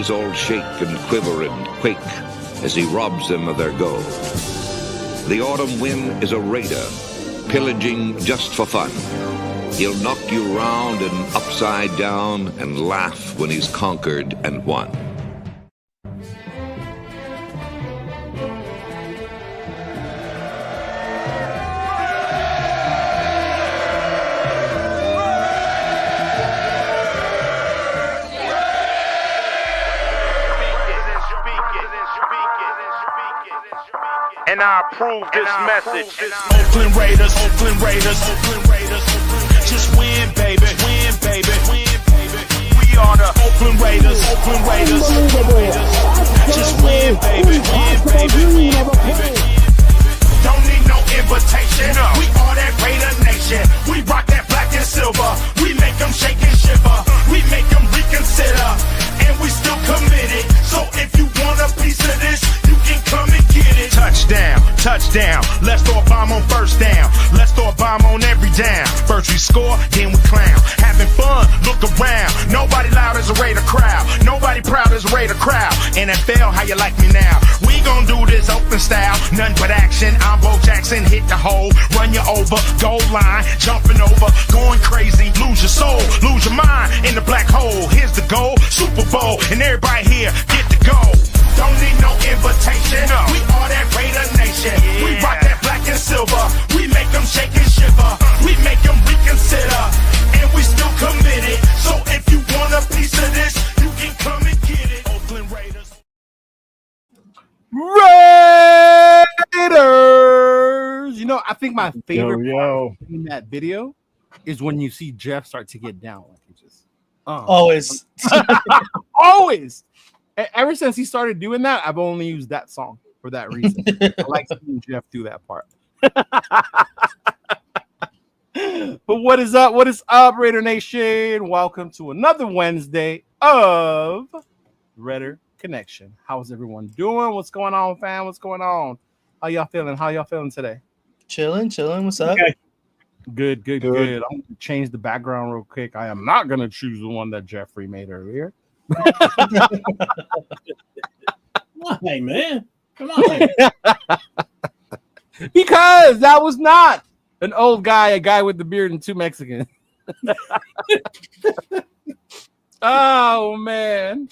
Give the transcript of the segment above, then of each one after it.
eyes all shake and quiver and quake as he robs them of their gold. The autumn wind is a raider, pillaging just for fun. He'll knock you round and upside down and laugh when he's conquered and won. And I approve this message. Oakland Raiders, Oakland Raiders, Oakland Raiders. Just win, baby, win, baby, win, baby. We are the Oakland Raiders, Oakland Raiders, Oakland Raiders. Just win, baby, win, baby, win, baby. Don't need no invitation. We are that Raider Nation. We rock that black and silver. We make them shake and shiver. We make them reconsider. And we still committed. So if you want a piece of this, you can come and get it. Touchdown, touchdown. Let's throw a bomb on first down. Let's throw a bomb on every down. First we score, then we clown. Having fun, look around. Nobody loud as a Raider crowd. Nobody proud as a Raider crowd. NFL, how you like me now? We gon' do this open style. Nothing but action. I'm Bo Jackson, hit the hole. Run you over, goal line. Jumping over, going crazy. Lose your soul, lose your mind in the black hole. Here's the goal, Super Bowl. And everybody here, get the goal. Don't need no invitation. We are that Raider Nation. We rock that black and silver. We make them shake and shiver. We make them reconsider. And we still committed. So if you want a piece of this, you can come and get it. Oakland Raiders. Raiders! You know, I think my favorite part in that video is when you see Jeff start to get down. Like he just always. Always. Ever since he started doing that, I've only used that song for that reason. I like seeing Jeff do that part. But what is up? What is up, Raider Nation? Welcome to another Wednesday of Raider Connection. How's everyone doing? What's going on, fam? What's going on? How y'all feeling? How y'all feeling today? Chilling. What's up? Okay. Good. I'm going to change the background real quick. I am not going to choose the one that Jeffrey made earlier. Why, man? Come on. Because that was not an old guy, a guy with the beard, and two Mexicans. Oh, man.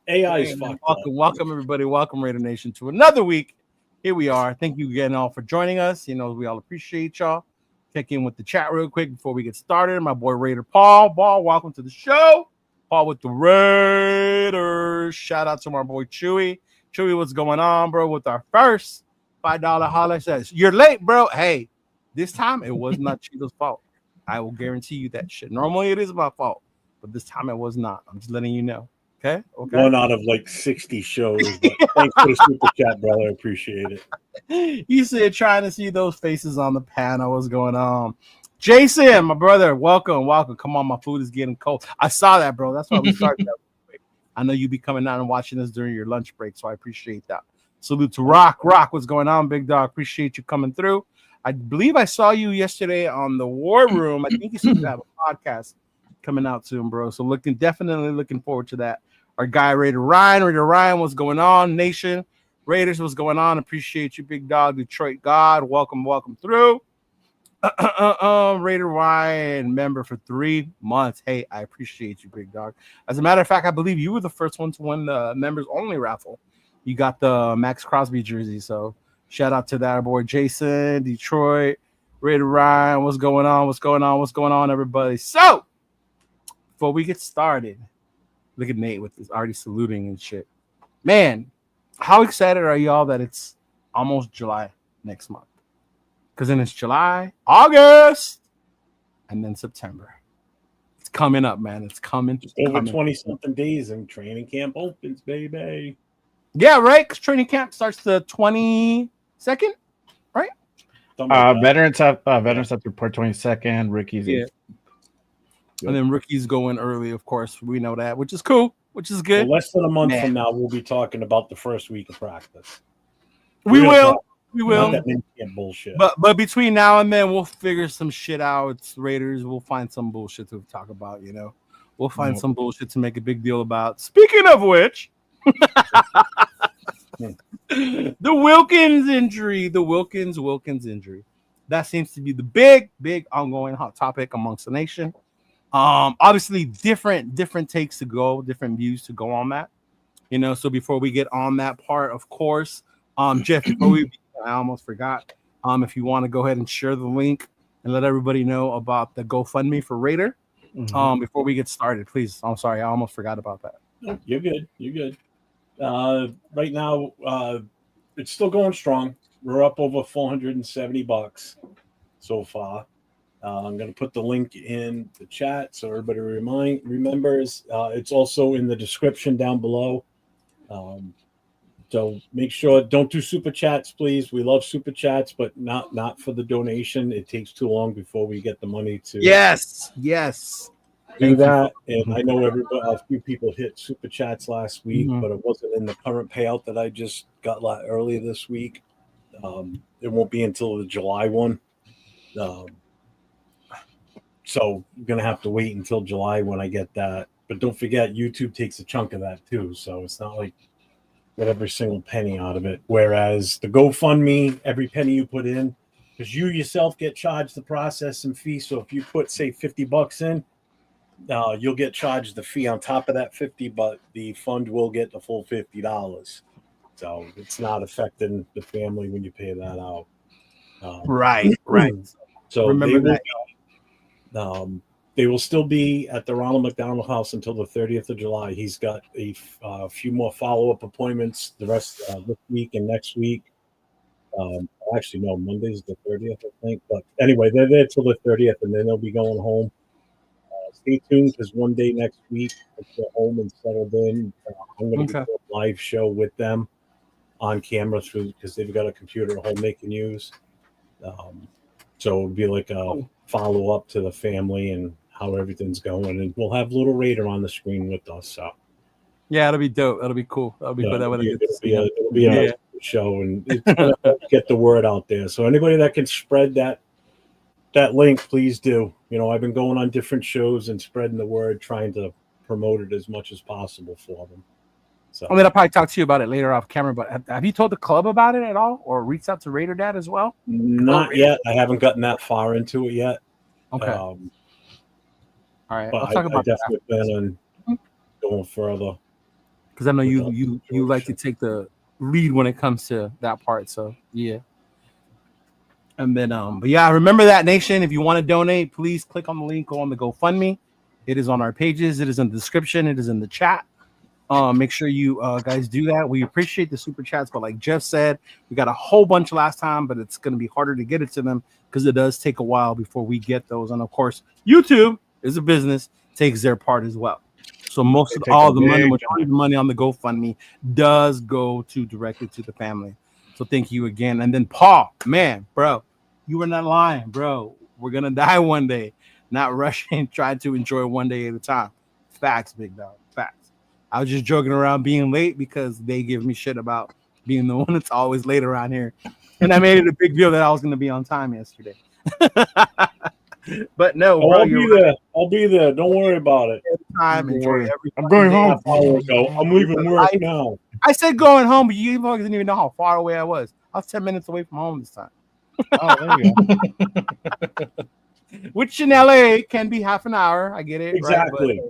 AI is fucked. Welcome, everybody. Welcome, Raider Nation, to another week. Here we are. Thank you again all for joining us. You know, we all appreciate y'all. Check in with the chat real quick before we get started. My boy Raider Paul. Welcome to the show. Paul with the Raiders. Shout out to my boy Chewy. Chewy, what's going on, bro? With our first $5 holler says, you're late, bro. Hey, this time it was not Cheeto's fault. I will guarantee you that shit. Normally it is my fault, but this time it was not. I'm just letting you know. Okay. One out of like 60 shows. But thanks for the super chat, brother. I appreciate it. You said trying to see those faces on the panel. What's going on? Jason, my brother, welcome. Come on, my food is getting cold. I saw that, bro. That's why we started that. I know you be coming out and watching this during your lunch break, so I appreciate that. Salute to Rock. What's going on, big dog? Appreciate you coming through. I believe I saw you yesterday on the War Room. I think you still have a podcast coming out soon, bro. So definitely looking forward to that. Our guy Raider Ryan, what's going on? Nation Raiders, what's going on? Appreciate you, big dog. Detroit God, welcome through. Raider Ryan, member for 3 months. Hey, I appreciate you, big dog. As a matter of fact, I believe you were the first one to win the members only raffle. You got the Max Crosby jersey, so shout out to that boy Jason, Detroit, Raider Ryan. What's going on, everybody? So before we get started, look at Nate with this already saluting and shit. Man, how excited are y'all that it's almost July next month? Because then it's July, August, and then September. It's coming up, man. It's coming. Over 20-something days and training camp opens, baby. Yeah, right? Because training camp starts the 22nd, right? Veterans have to report 22nd. Rookies. Yeah. And then rookies go in early, of course. We know that, which is cool, which is good. Well, less than a month from now, we'll be talking about the first week of practice. We will. That bullshit. But between now and then, we'll figure some shit out. It's Raiders. We'll find some bullshit to talk about, you know. We'll find some bullshit to make a big deal about. Speaking of which, the Wilkins injury, Wilkins injury. That seems to be the big ongoing hot topic amongst the nation. Obviously different takes to go, different views to go on that. So before we get on that part, of course, Jeff, before I almost forgot. If you want to go ahead and share the link and let everybody know about the GoFundMe for Raider. Before we get started, please. I'm sorry, I almost forgot about that. No, you're good. Right now, it's still going strong. We're up over $470 so far. I'm going to put the link in the chat so everybody remembers. It's also in the description down below. So make sure, don't do super chats, please. We love super chats, but not for the donation. It takes too long before we get the money to yes do that. And I know a few people hit super chats last week, but it wasn't in the current payout that I just got earlier this week. It won't be until the July one. So you're going to have to wait until July when I get that. But don't forget, YouTube takes a chunk of that too. So it's not like get every single penny out of it. Whereas the GoFundMe, every penny you put in, because you yourself get charged the processing fee. So if you put, say, $50 in, you'll get charged the fee on top of that 50, but the fund will get the full $50. So it's not affecting the family when you pay that out. Right. So remember that. They will still be at the Ronald McDonald House until the 30th of July. He's got a few more follow-up appointments the rest this week and next week. Actually, no, Monday's the 30th, I think. But anyway, they're there till the 30th, and then they'll be going home. Stay tuned, because one day next week, if they're home and settled in, I'm going to do a live show with them on camera because they've got a computer at home they can use. So it'll be like a follow-up to the family and how everything's going, and we'll have Little Raider on the screen with us. So yeah, it'll be dope. That'll be cool. That'll be good. It'll be a show, and it's gonna get the word out there. So anybody that can spread that link, please do. I've been going on different shows and spreading the word, trying to promote it as much as possible for them. So I'll probably talk to you about it later off camera. But have you told the club about it at all, or reached out to Raider Dad as well? Not yet. I haven't gotten that far into it yet. Okay. All right. But I'll talk about I definitely plan on going further. Because I know you like to take the lead when it comes to that part. So yeah. And then but yeah, remember that, nation. If you want to donate, please click on the link, go on the GoFundMe. It is on our pages. It is in the description. It is in the chat. Make sure you guys do that. We appreciate the super chats, but like Jeff said, we got a whole bunch last time, but it's going to be harder to get it to them because it does take a while before we get those. And of course, YouTube is a business, takes their part as well. So most of majority of the money on the GoFundMe does go directly to the family. So thank you again. And then Paul, man, bro, you were not lying, bro. We're gonna die one day. Not rushing, trying to enjoy one day at a time. Facts, big dog. Facts. I was just joking around being late because they give me shit about being the one that's always late around here. And I made it a big deal that I was gonna be on time yesterday. But no, bro, I'll be there. Don't worry about it. Time, enjoy every I'm going home. I'm leaving work now. I said going home, but you didn't even know how far away I was. I was 10 minutes away from home this time. Oh, there you go. Which in LA can be half an hour. I get it. Exactly.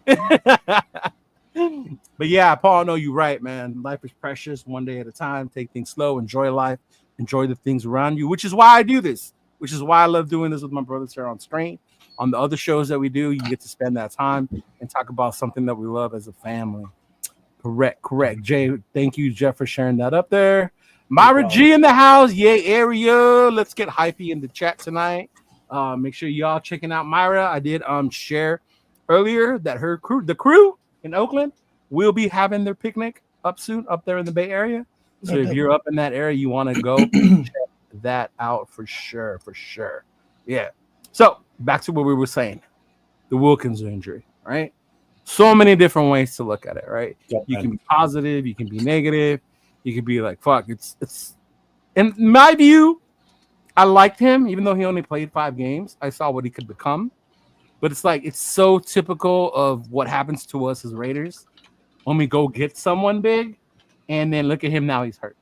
Right? But yeah, Paul, no, you're right, man. Life is precious, one day at a time. Take things slow, enjoy life, enjoy the things around you, which is why I do this, which is why I love doing this with my brothers here on screen. On the other shows that we do, you get to spend that time and talk about something that we love as a family. Correct. Jay, thank you, Jeff, for sharing that up there. Myra G in the house. Yay, area. Let's get hypey in the chat tonight. Make sure y'all checking out Myra. I did share earlier that the crew in Oakland will be having their picnic up soon, up there in the Bay Area. So if you're up in that area, you want to go check that out for sure. Yeah. So back to what we were saying, the Wilkins injury, right? So many different ways to look at it, right? Yeah, you can be positive, you can be negative, you can be like, fuck, it's in my view, I liked him, even though he only played 5 games. I saw what he could become. But it's like it's so typical of what happens to us as Raiders when we go get someone big, and then look at him now, he's hurt.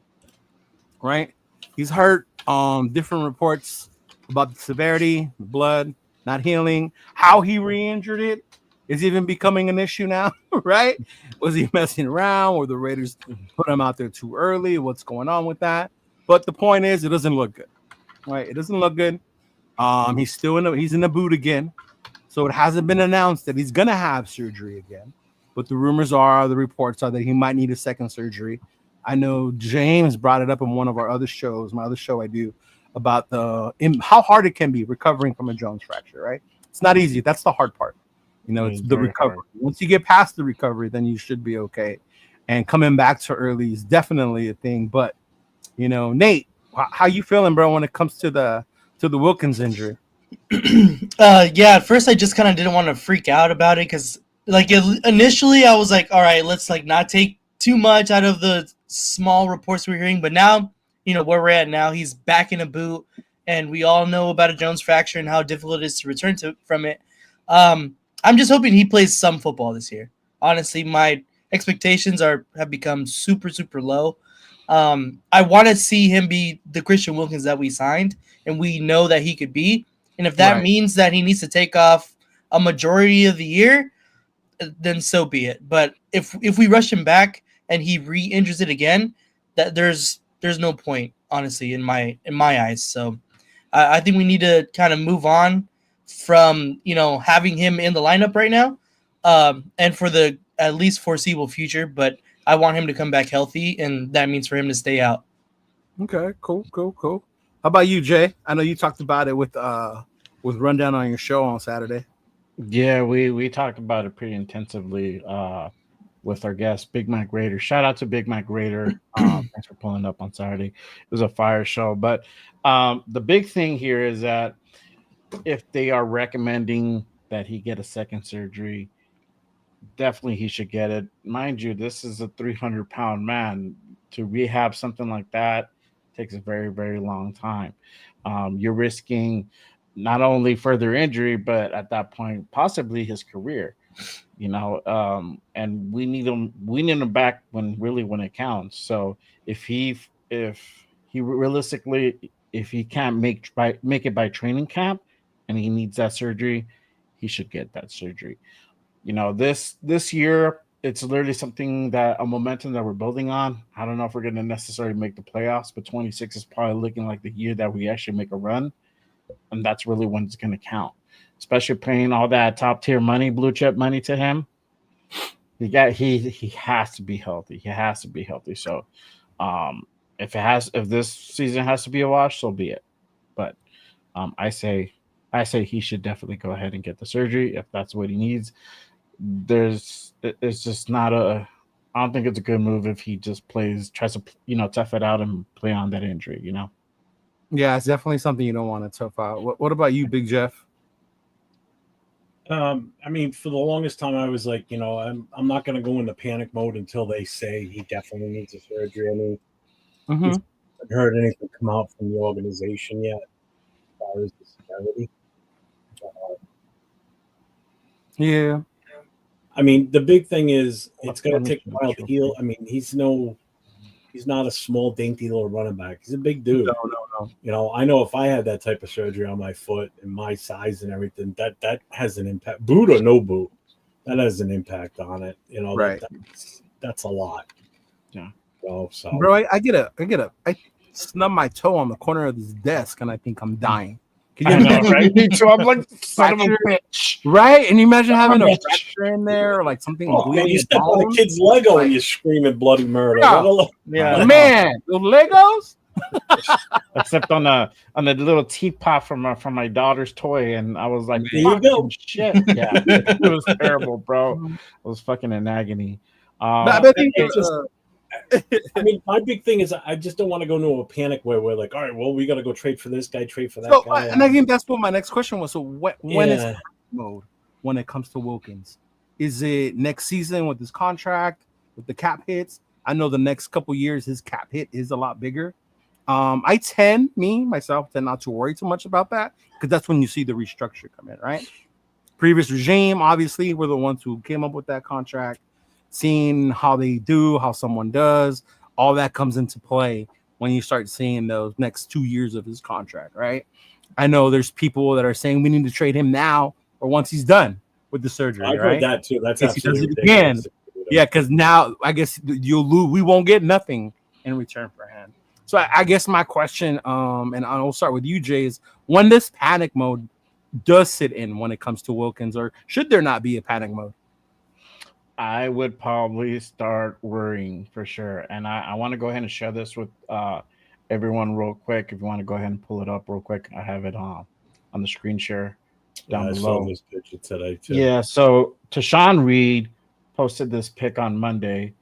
Right? He's hurt. Different reports about the severity, the blood not healing, how he re-injured it is even becoming an issue now, right? Was he messing around, or the Raiders put him out there too early? What's going on with that? But the point is, it doesn't look good, right? It doesn't look good. He's still he's in the boot again, so it hasn't been announced that he's gonna have surgery again. But the rumors are, the reports are that he might need a second surgery. I know James brought it up in one of our other shows, my other show I do, about how hard it can be recovering from a Jones fracture, right? It's not easy. That's the hard part. It's the recovery. Hard. Once you get past the recovery, then you should be okay. And coming back to early is definitely a thing. But, Nate, how you feeling, bro, when it comes to the Wilkins injury? At first I just kind of didn't want to freak out about it because, initially I was like, all right, let's not take too much out of the small reports we're hearing. But now, where we're at now, he's back in a boot, and we all know about a Jones fracture and how difficult it is to return from it. I'm just hoping he plays some football this year. Honestly, my expectations have become super, super low. I want to see him be the Christian Wilkins that we signed, and we know that he could be. And if that means that he needs to take off a majority of the year, then so be it. But if we rush him back and he re-injures it again, that there's no point, honestly, in my eyes. So I think we need to kind of move on from having him in the lineup right now, and for the at least foreseeable future. But I want him to come back healthy, and that means for him to stay out. Okay, cool. How about you, Jay? I know you talked about it with Rundown on your show on Saturday. Yeah, we talked about it pretty intensively with our guest, Big Mac Raider. Shout out to Big Mac Raider. Thanks for pulling up on Saturday. It was a fire show. But the big thing here is that if they are recommending that he get a second surgery, definitely he should get it. Mind you, this is a 300-pound man. To rehab something like that takes a very, very long time. You're risking not only further injury, but at that point, possibly his career. And we need him back when it counts. So if he realistically, if he can't make it by training camp and he needs that surgery, he should get that surgery. This year, it's literally a momentum that we're building on. I don't know if we're going to necessarily make the playoffs, but 26 is probably looking like the year that we actually make a run. And that's really when it's going to count, especially paying all that top tier money, blue chip money to him. He has to be healthy. He has to be healthy. So if this season has to be a wash, so be it. But I say he should definitely go ahead and get the surgery if that's what he needs. It's just not I don't think it's a good move if he just tries to tough it out and play on that injury. Yeah, it's definitely something you don't want to tough out. What about you, Big Jeff? For the longest time, I was like, I'm not going to go into panic mode until they say he definitely needs a surgery. I haven't heard anything come out from the organization yet as far as the severity. Yeah. The big thing is it's going to take a while to heal. He's not a small, dainty little running back. He's a big dude. No. I know if I had that type of surgery on my foot and my size and everything, that has an impact. Boot or no boot, that has an impact on it. Right. That's a lot. Yeah. So bro, I snub my toe on the corner of this desk and I think I'm dying. Can you imagine? Right? Me too. I'm like, son of a bitch. Right? And you imagine having a fracture in there or like something. Man, you step on a kid's Lego and you're screaming bloody murder. Yeah. Man, those Legos? Except on the little teapot from my daughter's toy, and I was like, there you go. Shit. Yeah, it was terrible, bro. It was fucking in agony. My big thing is I just don't want to go into a panic where we're like, all right, well, we got to go trade for this guy, trade for that guy. And I think that's what my next question was. So when is mode when it comes to Wilkins? Is it next season with his contract, with the cap hits? I know the next couple years his cap hit is a lot bigger. I tend not to worry too much about that because that's when you see the restructure come in, right? previous regime, obviously, were the ones who came up with that contract. Seeing how they do, how someone does, all that comes into play when you start seeing those next 2 years of his contract, right? I know there's people that are saying we need to trade him now or once he's done with the surgery. I've right? heard that too. That's If he does absolutely it again. ridiculous. Yeah, because now I guess you'll lose. We won't get nothing in return for him. So I guess my question, and I'll start with you, Jay, is when this panic mode does sit in when it comes to Wilkins, or should there not be a panic mode? I would probably start worrying for sure. And I want to go ahead and share this with everyone real quick. If you want to go ahead and pull it up real quick, I have it on the screen share down below. I saw this picture today too. Yeah, so Tashawn Reed posted this pic on Monday,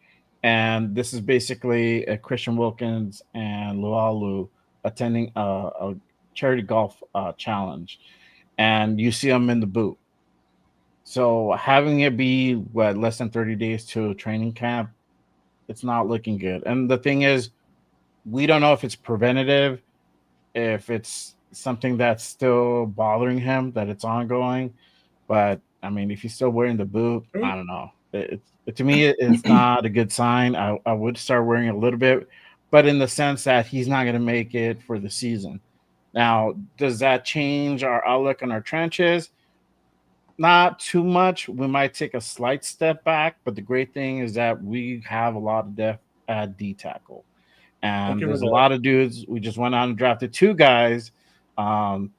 and this is basically a Christian Wilkins and Lualu attending a charity golf challenge, and you see them in the boot. So having it be less than 30 days to a training camp, it's not looking good. And the thing is, we don't know if it's preventative, if it's something that's still bothering him, that it's ongoing. But I mean, if he's still wearing the boot, I don't know. To me, it's not a good sign. I would start wearing a little bit, but in the sense that he's not going to make it for the season. Now, does that change our outlook on our trenches? Not too much. We might take a slight step back, but the great thing is that we have a lot of depth at D tackle. And there's a lot of dudes. We just went out and drafted 2 guys, top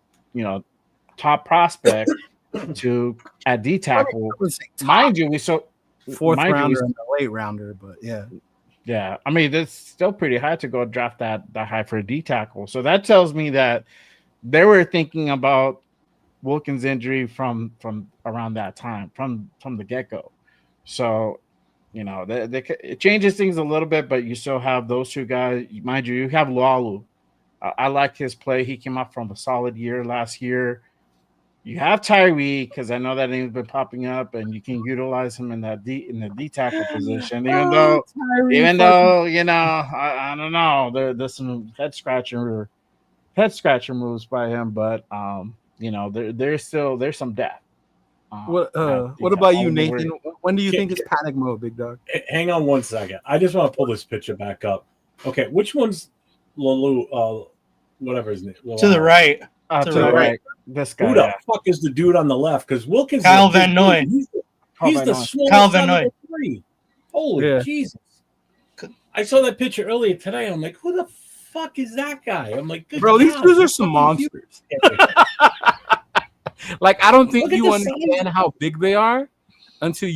prospect to at D tackle. Mind you, we fourth rounder and a late rounder, but yeah. I mean, it's still pretty high to go draft that high for a D tackle. So that tells me that they were thinking about Wilkins' injury from around that time, from the get-go. So, it changes things a little bit, but you still have those 2 guys. Mind you have Lualu. I like his play. He came up from a solid year last year. You have Tyree, because I know that name's been popping up, and you can utilize him in the D tackle position. Even though I don't know, there's some head scratching moves by him, but there's some depth. What about you, Nathan? When do you think it's panic mode, big dog? Hang on one second. I just want to pull this picture back up. Okay, which one's Lulu? Whatever his name. To the right. To the right. This guy. Who the fuck is the dude on the left? Because Wilkins. Kyle Van Noy. He's the smallest Kyle Van Noy. 3. Holy Jesus! I saw that picture earlier today. I'm like, who the fuck is that guy? I'm like, good bro, God, these dudes are some monsters. Like, I don't think you understand how big they are until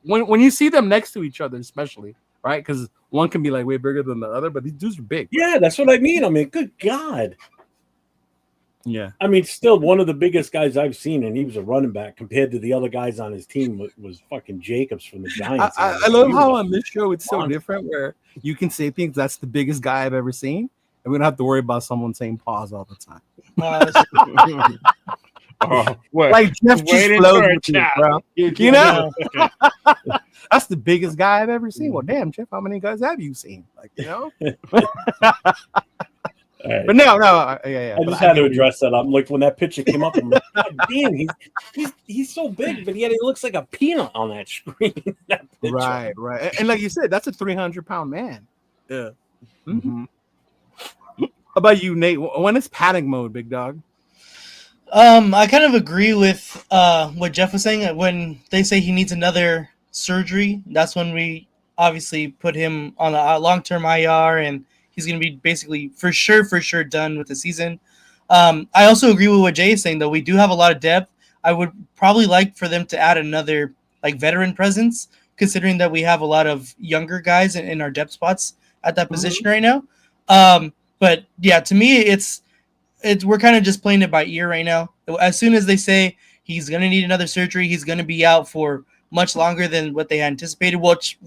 when you see them next to each other, especially, right? Because one can be like way bigger than the other, but these dudes are big. Yeah, that's what I mean. I mean, good God. Yeah. I mean, still one of the biggest guys I've seen, and he was a running back compared to the other guys on his team was fucking Jacobs from the Giants. I love how on this show it's so different where you can say things that's the biggest guy I've ever seen, and we don't have to worry about someone saying pause all the time. Like Jeff just flows with you, bro. You know? That's the biggest guy I've ever seen. Well, damn, Jeff, how many guys have you seen? Like, Right. But no, I just had to address that. I'm like, when that picture came up, I'm like, God damn, he's so big, but yet he looks like a peanut on that screen. Right. And like you said, that's a 300-pound man. Yeah. Mm-hmm. How about you, Nate? When is panic mode, big dog? I kind of agree with what Jeff was saying. When they say he needs another surgery, that's when we obviously put him on a long-term IR, and he's going to be basically for sure done with the season. I also agree with what Jay is saying, though. We do have a lot of depth. I would probably like for them to add another veteran presence, considering that we have a lot of younger guys in our depth spots at that position right now. But yeah, to me, it's we're kind of just playing it by ear right now. As soon as they say he's going to need another surgery, he's going to be out for much longer than what they anticipated. Watch.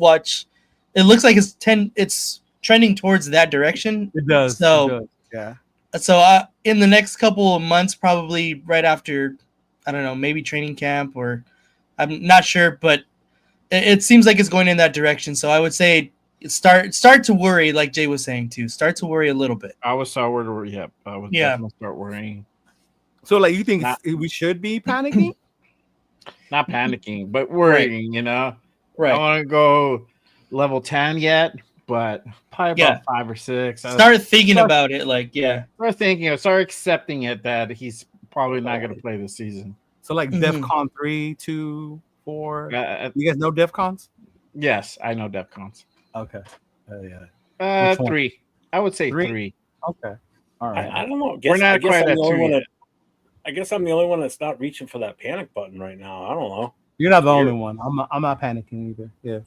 It looks like it's trending towards that direction. It does. So yeah. So in the next couple of months, probably right after, I don't know, maybe training camp, or I'm not sure, but it seems like it's going in that direction. So I would say start to worry, like Jay was saying too. Start to worry a little bit. I would start worrying. Yeah, I would definitely start worrying. So, like, you think we should be panicking? Not panicking, but worrying. You know, I Right. don't want to go level 10 yet, but probably Yeah. about 5 or 6. Start thinking about it. Like, yeah. Start thinking, start accepting it that he's probably not going to play this season. So like Mhm. DEFCON 3, 2, 4. You guys know DEFCONs? Yes, I know DEFCONs. Okay. Yeah. Which one? 3. I would say Three? 3. Okay. All right. I don't know. We're not I guess quite I'm at the only 2 one yet. I guess I'm the only one that's not reaching for that panic button right now. I don't know. You're not the only one. I'm not panicking either. Yeah.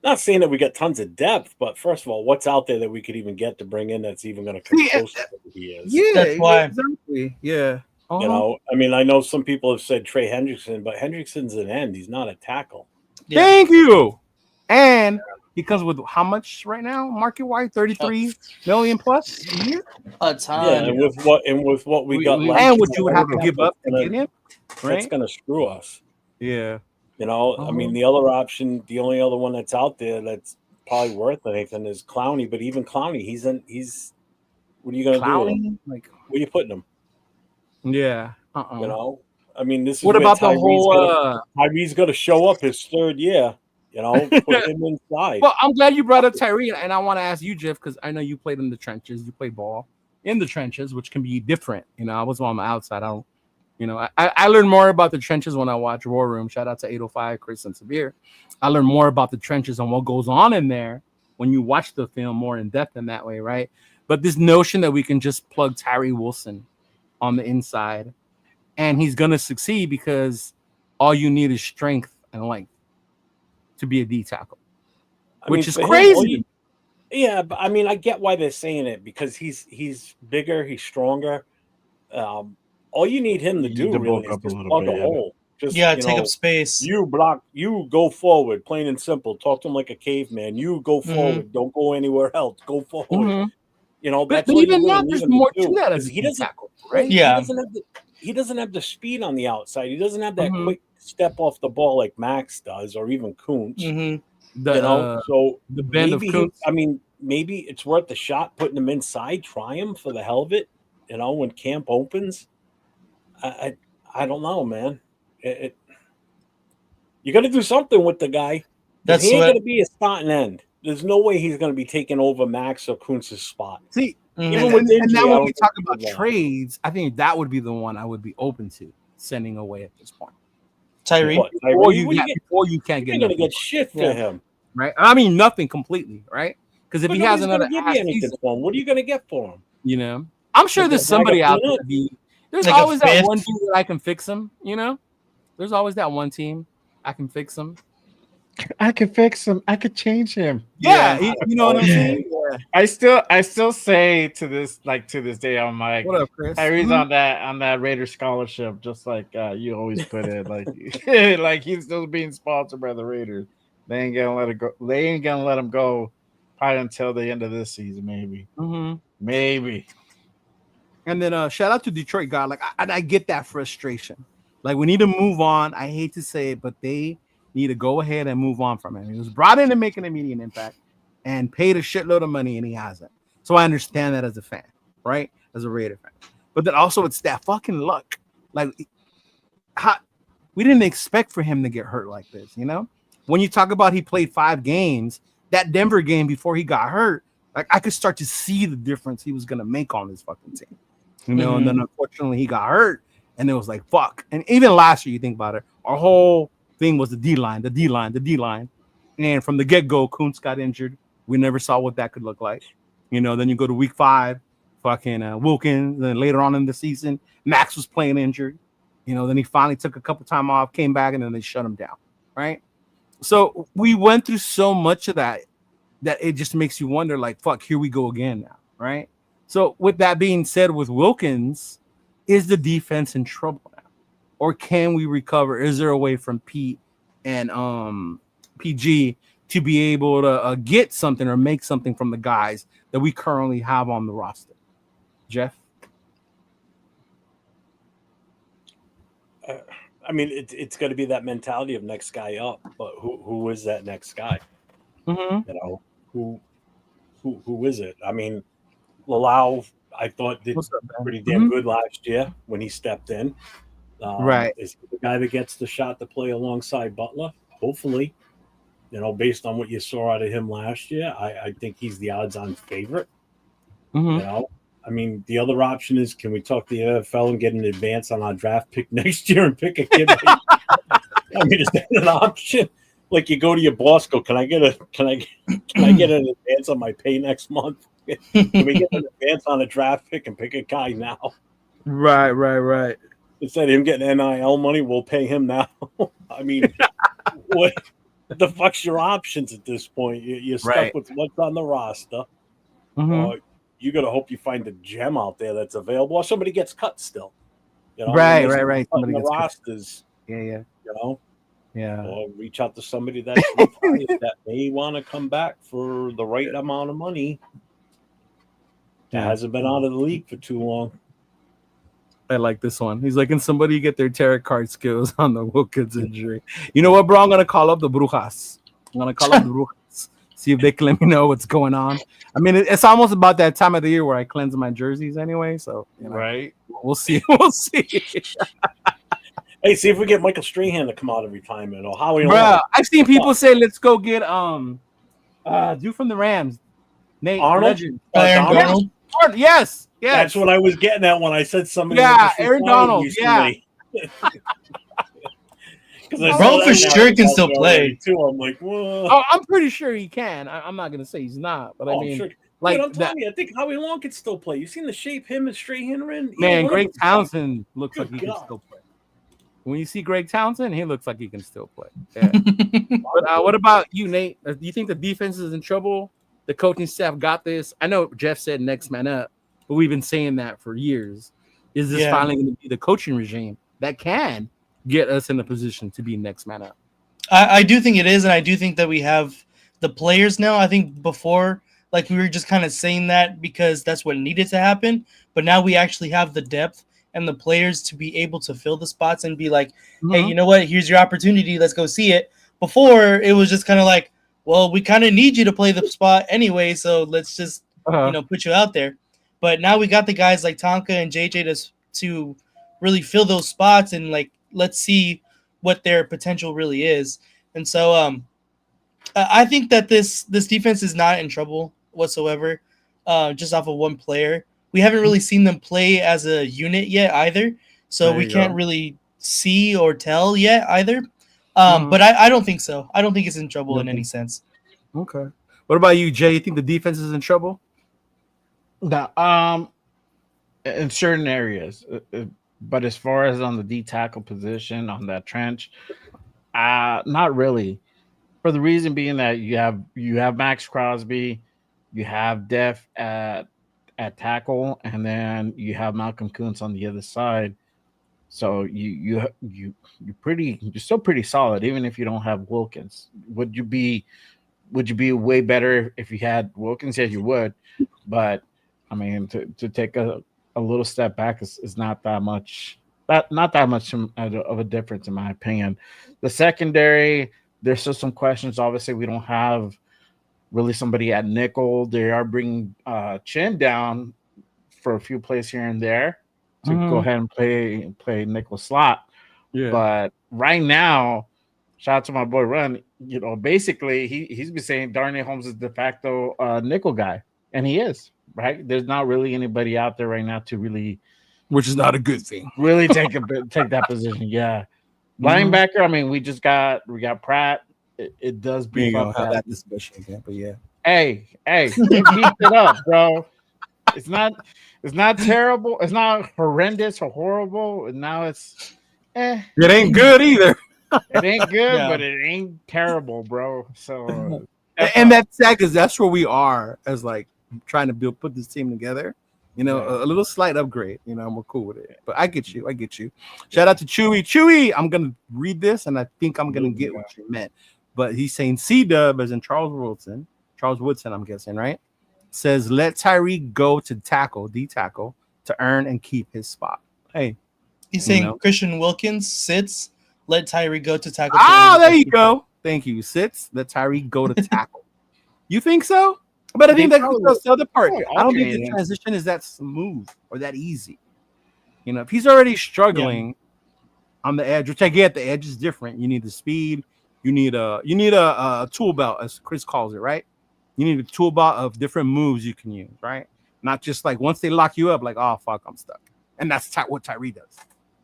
Not saying that we got tons of depth, but first of all, what's out there that we could even get to bring in that's even going to come close to what he is? Yeah, That's why. exactly. Yeah. Uh-huh. You know, I mean, I know some people have said Trey Hendrickson, but Hendrickson's an end. He's not a tackle. Yeah. Thank you. And because with how much right now, market wide, 33 million plus a year? A ton. Yeah, and with what we got left, And what you would have to give up to get him, that's right? going to screw us. Yeah. You know, I mean, the other option, the only other one that's out there that's probably worth anything is Clowney. But even Clowney, he's what are you going to do with him? Like, where you putting him? Yeah. You know, I mean, this is what where about the Tyree's whole? Tyree's going to show up his third year. You know, put him inside. Well, I'm glad you brought up Tyree, and I want to ask you, Jeff, because I know you played in the trenches. You played ball in the trenches, which can be different. You know, I was on the outside. I don't. You know, I learned more about the trenches when I watch War Room. Shout out to 805, Chris and Severe. I learned more about the trenches and what goes on in there when you watch the film more in depth in that way, right? But this notion that we can just plug Tyree Wilson on the inside and he's going to succeed because all you need is strength and length to be a D tackle, which is crazy. Yeah, but I mean, I get why they're saying it because he's bigger, he's stronger. All you need him to do really is just plug a hole. Just, take up space. You block. You go forward, plain and simple. Talk to him like a caveman. You go forward. Don't go anywhere else. Go forward. You know, but that's even now, there's more to that as he doesn't tackle, right? Yeah, he doesn't have the speed on the outside. He doesn't have that quick step off the ball like Max does, or even Kuntz. Mm-hmm. So the bend of Kuntz. I mean, maybe it's worth the shot putting him inside. Try him for the hell of it. You know, when camp opens. I don't know, man. You got to do something with the guy. He ain't going to be a starting end. There's no way he's going to be taking over Max or Kuntz's spot. See, even when we talk about trades, I think that would be the one I would be open to sending away at this point. Tyree, before you can't get, you're going to get shit for him, right? I mean, nothing completely, right? Because if he has another, give you anything for him, what are you going to get for him? You know, I'm sure there's somebody out there. There's like always that one team that I can fix him, you know? There's always that one team I can fix him. I could fix him. I could change him. Yeah, you know what I'm saying? Yeah. I still say to this day, I'm like, what up, Chris? Tyrese on that Raider scholarship, just like you always put it, like like he's still being sponsored by the Raiders. They ain't gonna let it go. They ain't gonna let him go probably until the end of this season, maybe. Maybe. And then shout out to Detroit God. Like I get that frustration. Like we need to move on. I hate to say it, but they need to go ahead and move on from him. He was brought in to make an immediate impact and paid a shitload of money, and he hasn't. So I understand that as a fan, right? As a Raider fan. But then also it's that fucking luck. Like we didn't expect for him to get hurt like this, you know? When you talk about he played 5 games, that Denver game before he got hurt, like I could start to see the difference he was gonna make on this fucking team. You know, and then unfortunately he got hurt, and it was like fuck. And even last year, you think about it, our whole thing was the D line. And from the get-go, Kuntz got injured. We never saw what that could look like. You know, then you go to week 5, fucking Wilkins. Then later on in the season, Max was playing injured. You know, then he finally took a couple time off, came back, and then they shut him down. Right. So we went through so much of that it just makes you wonder, like, fuck, here we go again now. Right. So with that being said, with Wilkins, is the defense in trouble now? Or can we recover? Is there a way from Pete and PG to be able to get something or make something from the guys that we currently have on the roster? Jeff? I mean, it's got to be that mentality of next guy up. But who is that next guy? You know, who is it? I mean, Lalau, I thought did pretty damn good last year when he stepped in. Right. Is he the guy that gets the shot to play alongside Butler? Hopefully, based on what you saw out of him last year, I think he's the odds-on favorite. Mhm. I mean, the other option is, can we talk to the NFL and get an advance on our draft pick next year and pick a kid? I mean, is that an option? Like, you go to your boss, go, can I get an advance on my pay next month? Can we get an advance on a draft pick and pick a guy now? Right. Instead of him getting NIL money, we'll pay him now. I mean, what the fuck's your options at this point? You're stuck Right. with what's on the roster. Mhm. You got to hope you find a gem out there that's available, or somebody gets cut still. Right. Somebody Somebody the gets cut. rosters, Yeah. or reach out to somebody that's retired that may want to come back for the right amount of money. That hasn't been out of the league for too long. I like this one. He's like, can somebody get their tarot card skills on the Wilkins injury? You know what, bro? I'm gonna call up the Brujas. See if they can let me know what's going on. I mean, it's almost about that time of the year where I cleanse my jerseys anyway. So Right. we'll see. We'll see. Hey, see if we get Michael Strahan to come out of retirement, or Howie. Bro, I've seen people say, let's go get dude from the Rams, Nate Arnold? Legend. Aaron Donald. Yes. That's what I was getting at when I said somebody. Yeah, Aaron Donald. Yeah. Bro, for sure can still play. Too. I'm like, whoa. Oh, I'm pretty sure he can. I'm not gonna say he's not, but I mean, sure. like, Dude, I'm telling you, I think Howie Long can still play. You seen the shape him and Strahan are in? man, Greg Townsend looks Good like he God. can still play. When you see Greg Townsend, he looks like he can still play. Yeah. But what about you, Nate? Do you think the defense is in trouble? The coaching staff got this. I know Jeff said next man up, but we've been saying that for years. Is this finally going to be the coaching regime that can get us in a position to be next man up? I do think it is, and I do think that we have the players now. I think before, like, we were just kind of saying that because that's what needed to happen, but now we actually have the depth and the players to be able to fill the spots and be like, hey, you know what? Here's your opportunity. Let's go see it. Before, it was just kind of like, well, we kind of need you to play the spot anyway, so let's just put you out there. But now we got the guys like Tonka and JJ to really fill those spots, and like, let's see what their potential really is. And so I think that this defense is not in trouble whatsoever, just off of one player. We haven't really seen them play as a unit yet either, so we can't really see or tell yet either. But I don't think so. I don't think it's in trouble in any sense. Okay. What about you, Jay? You think the defense is in trouble? No, in certain areas, but as far as on the D tackle position on that trench, not really. For the reason being that you have Max Crosby, you have Def at tackle, and then you have Malcolm Kuntz on the other side. So you're still pretty solid, even if you don't have Wilkins. Would you be way better if you had Wilkins? Yes, you would. But I mean, to take a little step back is not that much. Not that much of a difference, in my opinion. The secondary, there's still some questions. Obviously, we don't have really somebody at nickel. They are bringing Chin down for a few plays here and there to go ahead and play nickel slot. Yeah. But right now, shout out to my boy Run. Basically he's been saying Darnay Holmes is de facto nickel guy, and he is, right. There's not really anybody out there right now to really, which is not a good thing, really take that position. Yeah. Linebacker, I mean, we got Pratt. It does beef up that discussion again, but yeah. Hey, it beefed it up, bro. It's not terrible. It's not horrendous or horrible. And now it's It ain't good either. It ain't good, but it ain't terrible, bro. So and that's sad because that's where we are as like trying to put this team together. A little slight upgrade, and we're cool with it. But I get you. Shout out to Chewy. Chewy, I'm gonna read this and I think I'm gonna get what you meant. But he's saying C-Dub, as in Charles Woodson, I'm guessing, right? Says let Tyree go to D tackle to earn and keep his spot. Hey. He's saying Christian Wilkins sits, let Tyree go to tackle. There you go. Thank you. Sits, let Tyree go to tackle. You think so? But I think that's the other part. I don't think the transition is that smooth or that easy. If he's already struggling, on the edge, which I get. The edge is different. You need the speed. You need a tool belt, as Chris calls it, right? You need a tool belt of different moves you can use, right? Not just like once they lock you up, like, oh fuck, I'm stuck. And that's what Tyree does.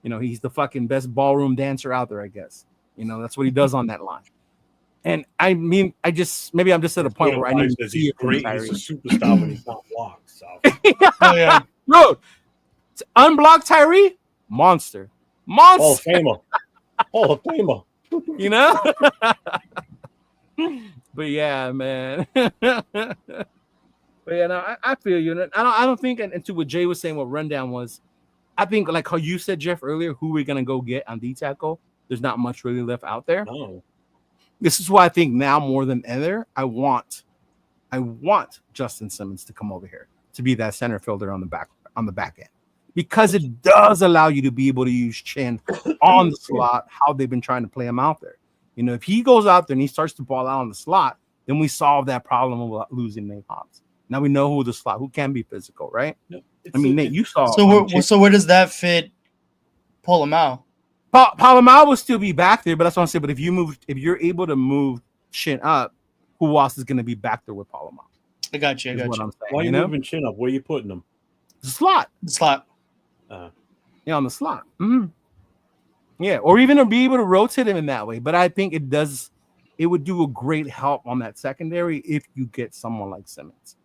You know, he's the fucking best ballroom dancer out there, I guess. You know, that's what he does on that line. And I mean, I'm just at a point where I need to see it from Tyree. He's a superstar when he's not blocked. So. Oh yeah, bro, to unblock Tyree, monster. Hall of Famer. Hall of Famer. You know? But yeah, man. But yeah, no, I feel you. I don't think, and to what Jay was saying, what rundown was, I think like how you said, Jeff, earlier, who we're gonna go get on D tackle. There's not much really left out there. No. This is why I think now more than ever, I want Justin Simmons to come over here to be that center fielder on the back end, because it does allow you to be able to use Chin on the slot, how they've been trying to play him out there. You know, if he goes out there and he starts to ball out on the slot, then we solve that problem of losing Nate Hobbs. Now we know who can be physical, right? I mean, Nate, you saw. So where does that fit Polamalu? Polamalu will still be back there, but that's what I'm saying. But if you're able to move Chin up, who else is going to be back there with Polamalu? I got you. Why are you moving Chin up? Where are you putting him? The slot. Yeah, on the slot. Mm-hmm. Yeah, or even to be able to rotate him in that way. But I think it would do a great help on that secondary if you get someone like Simmons.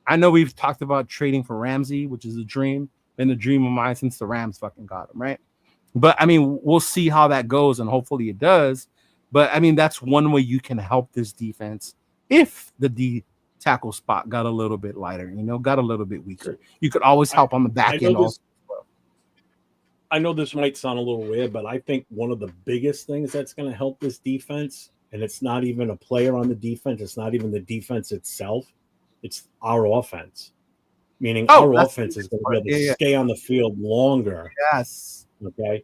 I know we've talked about trading for Ramsey, which is a dream, been a dream of mine since the Rams fucking got him, right? But I mean, we'll see how that goes, and hopefully it does. But I mean, that's one way you can help this defense if the D tackle spot got a little bit lighter, got a little bit weaker. You could always help on the back end also. I know this might sound a little weird, but I think one of the biggest things that's going to help this defense, and it's not even a player on the defense, it's not even the defense itself, it's our offense. Meaning our offense is going to be able to stay on the field longer. Yes. Okay.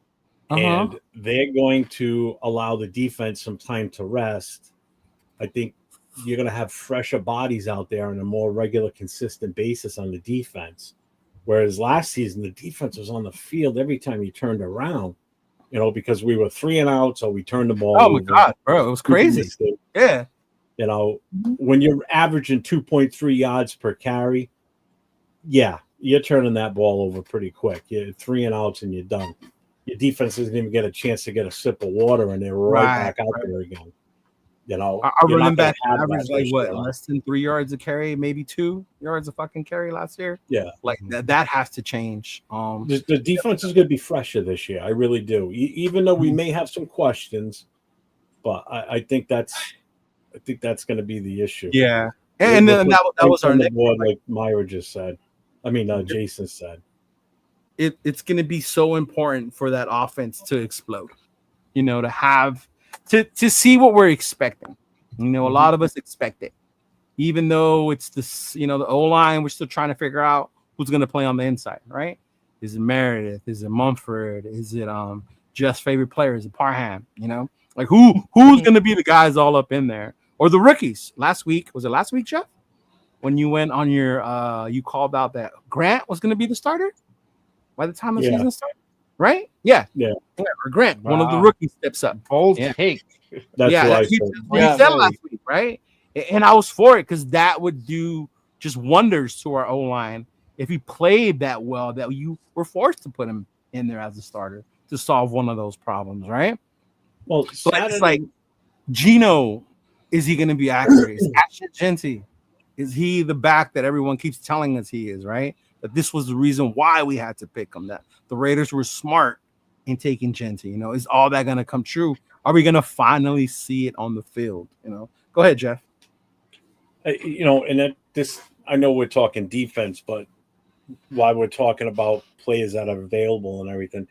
And they're going to allow the defense some time to rest. I think you're going to have fresher bodies out there on a more regular, consistent basis on the defense. Whereas last season, the defense was on the field every time you turned around, because we were 3 and out, so we turned the ball over. My God, bro, it was crazy. Yeah. When you're averaging 2.3 yards per carry, yeah, you're turning that ball over pretty quick. You're 3 and outs and you're done. Your defense doesn't even get a chance to get a sip of water, and they're back out there again. Our running back averaged less than 3 yards a carry, maybe 2 yards a fucking carry last year. Yeah, like that has to change. The defense is going to be fresher this year. I really do. Even though we may have some questions, but I think that's going to be the issue. Yeah, and then that was our next one, like Myra just said. Jason said. It's going to be so important for that offense to explode. To have. To see what we're expecting. A lot of us expect it. Even though it's this, the O-line, we're still trying to figure out who's going to play on the inside, right? Is it Meredith? Is it Mumford? Is it Jeff's favorite player? Is it Parham? Like who's going to be the guys all up in there? Or the rookies? Was it last week, Jeff? When you went on your you called out that Grant was going to be the starter by the time the season started? Right? Yeah. Or Grant, one of the rookies steps up. Bold take. That's what he said last week, right? And I was for it because that would do just wonders to our O-line if he played that well that you were forced to put him in there as a starter to solve one of those problems, right? Well, but it's like Gino, is he going to be accurate? Is Ashton Genty? Is he the back that everyone keeps telling us he is, right? That this was the reason why we had to pick him, that the Raiders were smart in taking Genty. Is all that going to come true? Are we going to finally see it on the field? Go ahead, Jeff. And I know we're talking defense, but while we're talking about players that are available and everything,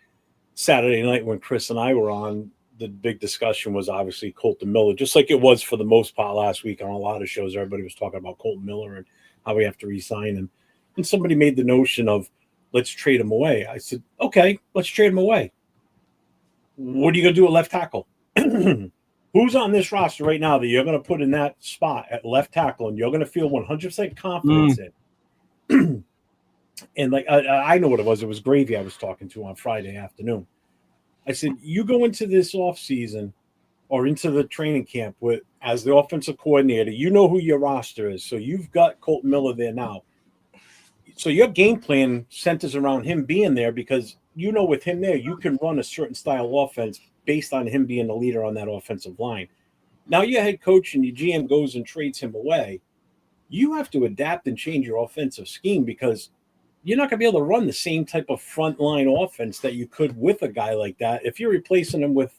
Saturday night when Chris and I were on, the big discussion was obviously Colton Miller, just like it was for the most part last week on a lot of shows. Everybody was talking about Colton Miller and how we have to re-sign him. And somebody made the notion of, let's trade him away. I said, okay, let's trade him away. What are you going to do at left tackle? Who's on this roster right now that you're going to put in that spot at left tackle and you're going to feel 100% confidence in? And like I know what it was. It was Gravy I was talking to on Friday afternoon. I said, you go into this offseason or into the training camp with as the offensive coordinator, you know who your roster is. So you've got Colton Miller there now. So your game plan centers around him being there because you know with him there, you can run a certain style offense based on him being the leader on that offensive line. Now your head coach and your GM goes and trades him away. You have to adapt and change your offensive scheme because you're not going to be able to run the same type of frontline offense that you could with a guy like that. If you're replacing him with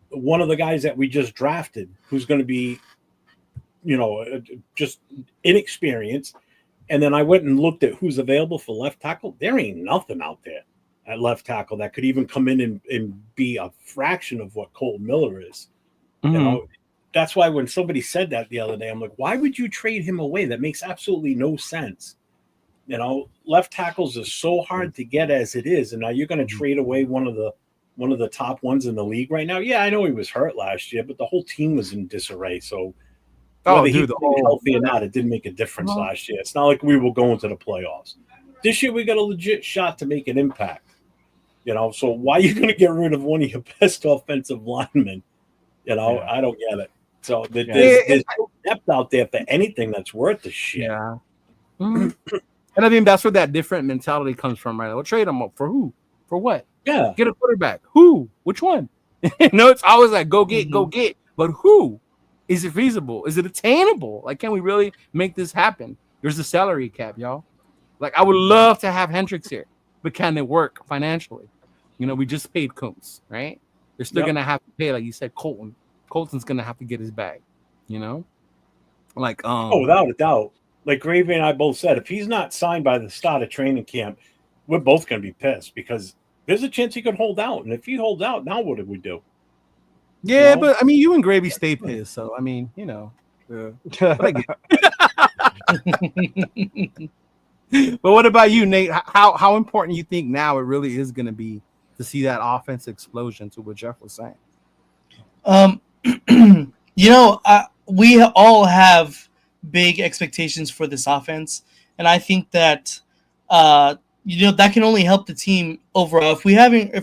one of the guys that we just drafted, who's going to be, just inexperienced. And then I went and looked at who's available for left tackle. There ain't nothing out there at left tackle that could even come in and be a fraction of what Colton Miller is. Mhm. That's why when somebody said that the other day, I'm like, why would you trade him away? That makes absolutely no sense. Left tackles are so hard to get as it is, and now you're going to trade away one of the top ones in the league right now. Yeah, I know he was hurt last year, but the whole team was in disarray. So whether he was healthy or not, it didn't make a difference last year. It's not like we were going to the playoffs. This year we got a legit shot to make an impact. So why are you going to get rid of one of your best offensive linemen? I don't get it. So there's no depth out there for anything that's worth the shit. Yeah. Mhm. And I think that's where that different mentality comes from, right? We'll trade them up for who? For what? Yeah. Get a quarterback. Who? Which one? It's always like go get. But who? Is it feasible? Is it attainable? Like, can we really make this happen? There's the salary cap, y'all. Like, I would love to have Hendricks here, but can it work financially? We just paid Combs, right? They're still gonna have to pay, like you said, Colton. Colton's gonna have to get his bag, Like, without a doubt. Like Gravy and I both said, if he's not signed by the start of training camp, we're both going to be pissed because there's a chance he could hold out. And if he holds out, now what do we do? Yeah, but I mean, you and Gravy stay pissed. So, I mean, But what about you, Nate? How important you think now it really is going to be to see that offense explosion to what Jeff was saying? We all have big expectations for this offense, and I think that that can only help the team overall. If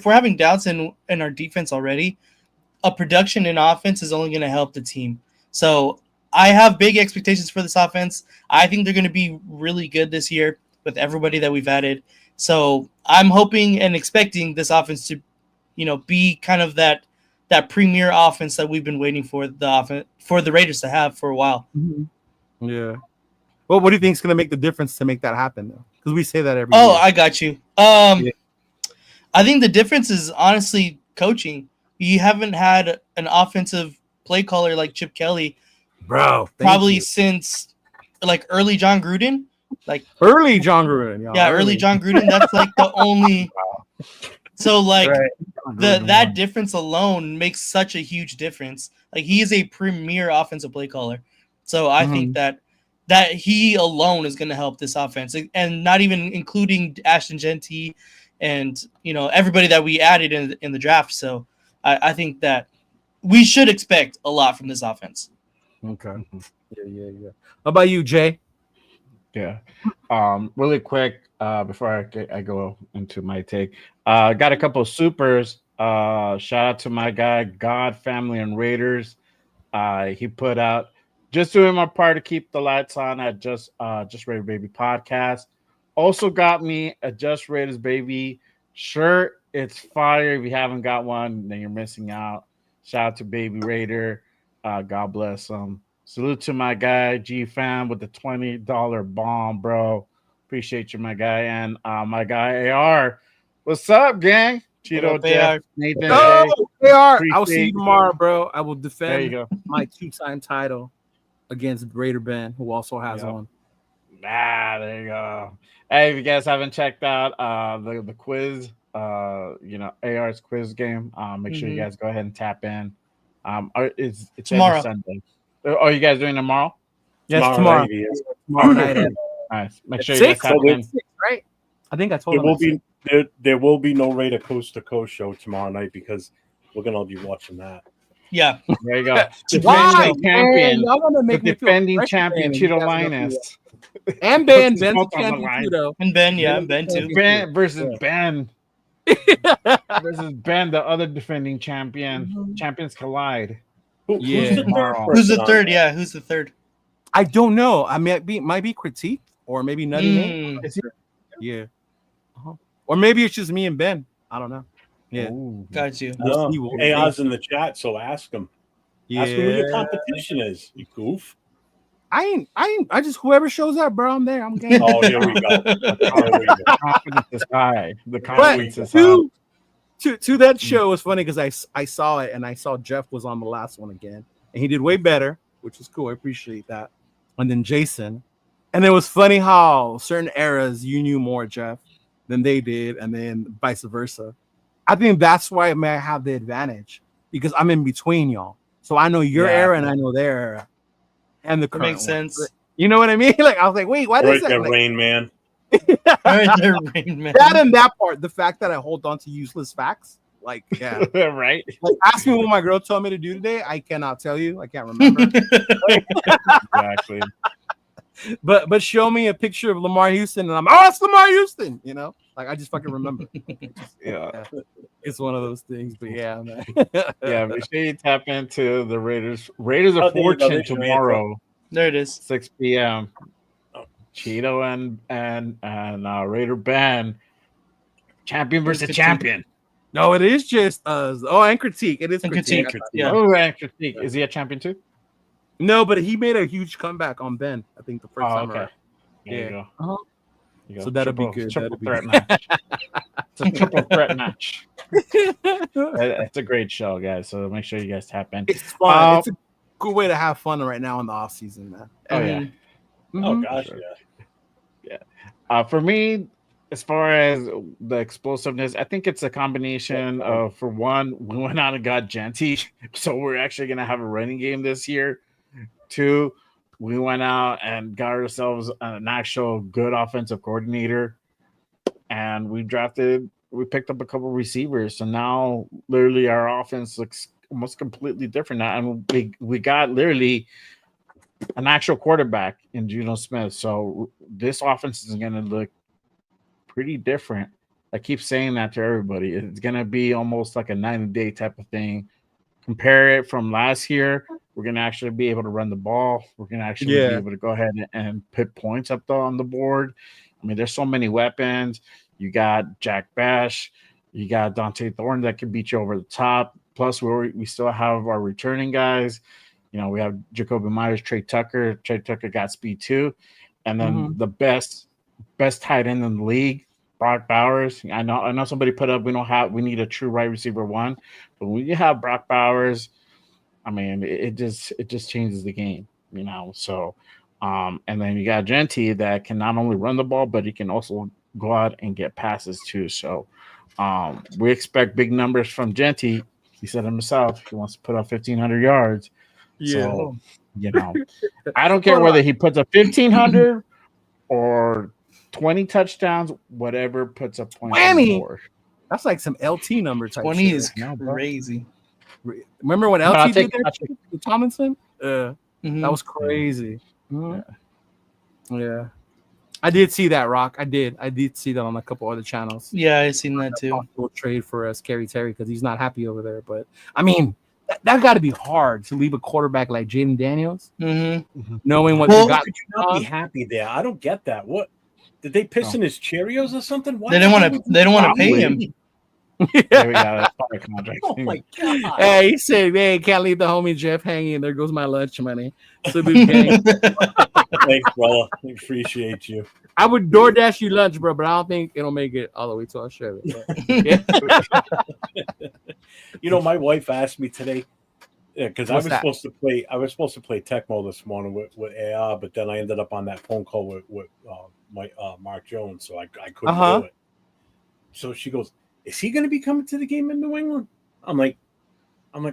we're having doubts in our defense already, a production in offense is only going to help the team. So I have big expectations for this offense. I think they're going to be really good this year with everybody that we've added. So I'm hoping and expecting this offense to, be kind of that premier offense that we've been waiting for the Raiders to have for a while. Mm-hmm. Yeah. Well, what do you think is going to make the difference to make that happen, though? Because we say that every year. I got you. I think the difference is honestly coaching. You haven't had an offensive play caller like Chip Kelly, bro, probably since like early John Gruden. Early John Gruden. Yeah, early John Gruden. That's like the only. So like that difference alone makes such a huge difference. Like he is a premier offensive play caller. So I think that he alone is going to help this offense, and not even including Ashton Genty and everybody that we added in the draft. So I think that we should expect a lot from this offense. Okay. Yeah. How about you, Jay? Yeah. Really quick before I go into my take, got a couple of supers. Shout out to my guy God Family and Raiders. He put out just doing my part to keep the lights on at Just Raiders Baby podcast. Also got me a Just Raiders Baby shirt. It's fire. If you haven't got one, then you're missing out. Shout out to Baby Raider. God bless him. Salute to my guy G Fam with the $20 bomb, bro. Appreciate you, my guy. And my guy AR. What's up, gang? Cheeto, Jeff, Nathan. AR. I'll see you tomorrow, bro. I will defend there you go. my 2-time title against Raider Ben, who also has one. There you go. Hey, if you guys haven't checked out the quiz, AR's quiz game, make sure you guys go ahead and tap in. It's tomorrow. Sunday. Are you guys doing tomorrow? Yes, tomorrow. Tomorrow night. Nice. Make sure you guys tap in. Right? I think I told him. There will be no Raider Coast to Coast show tomorrow night because we're gonna be watching that. Yeah. There you go. Why? Defending champion Chidolinus. And Ben. Ben's the champion too, though. And Ben, yeah, and Ben too. Ben versus Ben. versus Ben, the other defending champion. Champions collide. Who's Yeah. the third Tomorrow. Who's the person on third? there? Yeah, who's the third? I don't know. I mean, might be Critique or maybe Nutty Nate. Mm, Yeah. Or maybe it's just me and Ben. I don't know. Yeah. Ooh. got you. Oh, see what we AI's in the chat, so ask him. Ask him who your competition is. You goof. I just whoever shows up, bro. I'm there. I'm game. Oh, here we go. The confidence is high. The confidence is high. To that show was funny because I saw it and I saw Jeff was on the last one again and he did way better, which was cool. I appreciate that. And then Jason, and it was funny how certain eras you knew more Jeff than they did, and then vice versa. I think that's why I may have the advantage because I'm in between y'all, so I know your era and I know their era, and the current makes sense. one. You know what I mean? Like I was like, wait, why Right does that? there, Like, Rain Man. Right there, Rain Man. that and that part, the fact that I hold on to useless facts, like yeah. Right? Like, ask me what my girl told me to do today. I cannot tell you. I can't remember. Exactly. but show me a picture of Lamar Houston, and oh, it's Lamar Houston. You know, like I just fucking remember. Yeah. It's one of those things. But yeah, man. Yeah, make sure you tap into the Raiders. Raiders Oh, of there you go. Fortune There's your tomorrow, There it is. 6 p.m. Cheeto and Raider Ben, champion versus champion. No, it is just us. Oh, and Critique. It is And Critique. Critique. Yeah. Oh, and Critique. Is he a champion too? No, but he made a huge comeback on Ben. I think the first Oh, time. okay. around. There Yeah. you go. Uh-huh. There you go. So that'll be good. Triple That'll be threat good. match. It's a triple threat match. It's a great show, guys. So make sure you guys tap in. It's fun. It's a good way to have fun right now in the off season, man. Oh yeah. Oh Mhm. gosh, Sure. yeah. For me, as far as the explosiveness, I think it's a combination of, for one, we went out and got Genty, so we're actually going to have a running game this year. Two, we went out and got ourselves an actual good offensive coordinator, and we picked up a couple receivers. So now, literally, our offense looks almost completely different now, and we got literally an actual quarterback in Geno Smith. So this offense is going to look pretty different. I keep saying that to everybody. It's going to be almost like a 90-day type of thing. Compare it from last year. We're going to actually be able to run the ball. We're going to actually be able to go ahead and put points up on the board. I mean, there's so many weapons. You got Jack Bash. You got Dante Thorne that can beat you over the top. Plus, we still have our returning guys. You know, we have Jacoby Myers, Trey Tucker. Trey Tucker got speed too. And then the best tight end in the league, Brock Bowers. I know somebody put up we need a true wide receiver one, but when you have Brock Bowers, I mean it just changes the game, you know. So and then you got Genty that can not only run the ball, but he can also go out and get passes too. So we expect big numbers from Genty. He said himself he wants to put up 1,500 yards. Yeah. So, you know, I don't care whether he puts up 1,500 or 20 touchdowns, whammy puts up points on the board. That's like some LT number type. 20 shit. is crazy. Remember when LT did that shit with Tomlinson? That Mhm. was crazy. Yeah. I did see that, Rock. I did see that on a couple other channels. Yeah, I seen that too. Possible trade for Scary Terry because he's not happy over there. But I mean, that got to be hard to leave a quarterback like Jaden Daniels, knowing what you got. Could you not be happy there? I don't get that. What did they piss in his Cheerios or something? Why They don't want to pay him. Yeah, we got a contract. Oh my god! Hey, he said, "Hey, can't leave the homie Jeff hanging. There goes my lunch money." Salute, gang. Thanks, brother. I appreciate you. I would DoorDash you lunch, bro, but I don't think it'll make it all the way to Australia. Yeah. You know, my wife asked me today because I was that? supposed to play Tecmo this morning with AR, but then I ended up on that phone call with Mark Jones, so I couldn't do it. So she goes, "Is he going to be coming to the game in New England?" I'm like,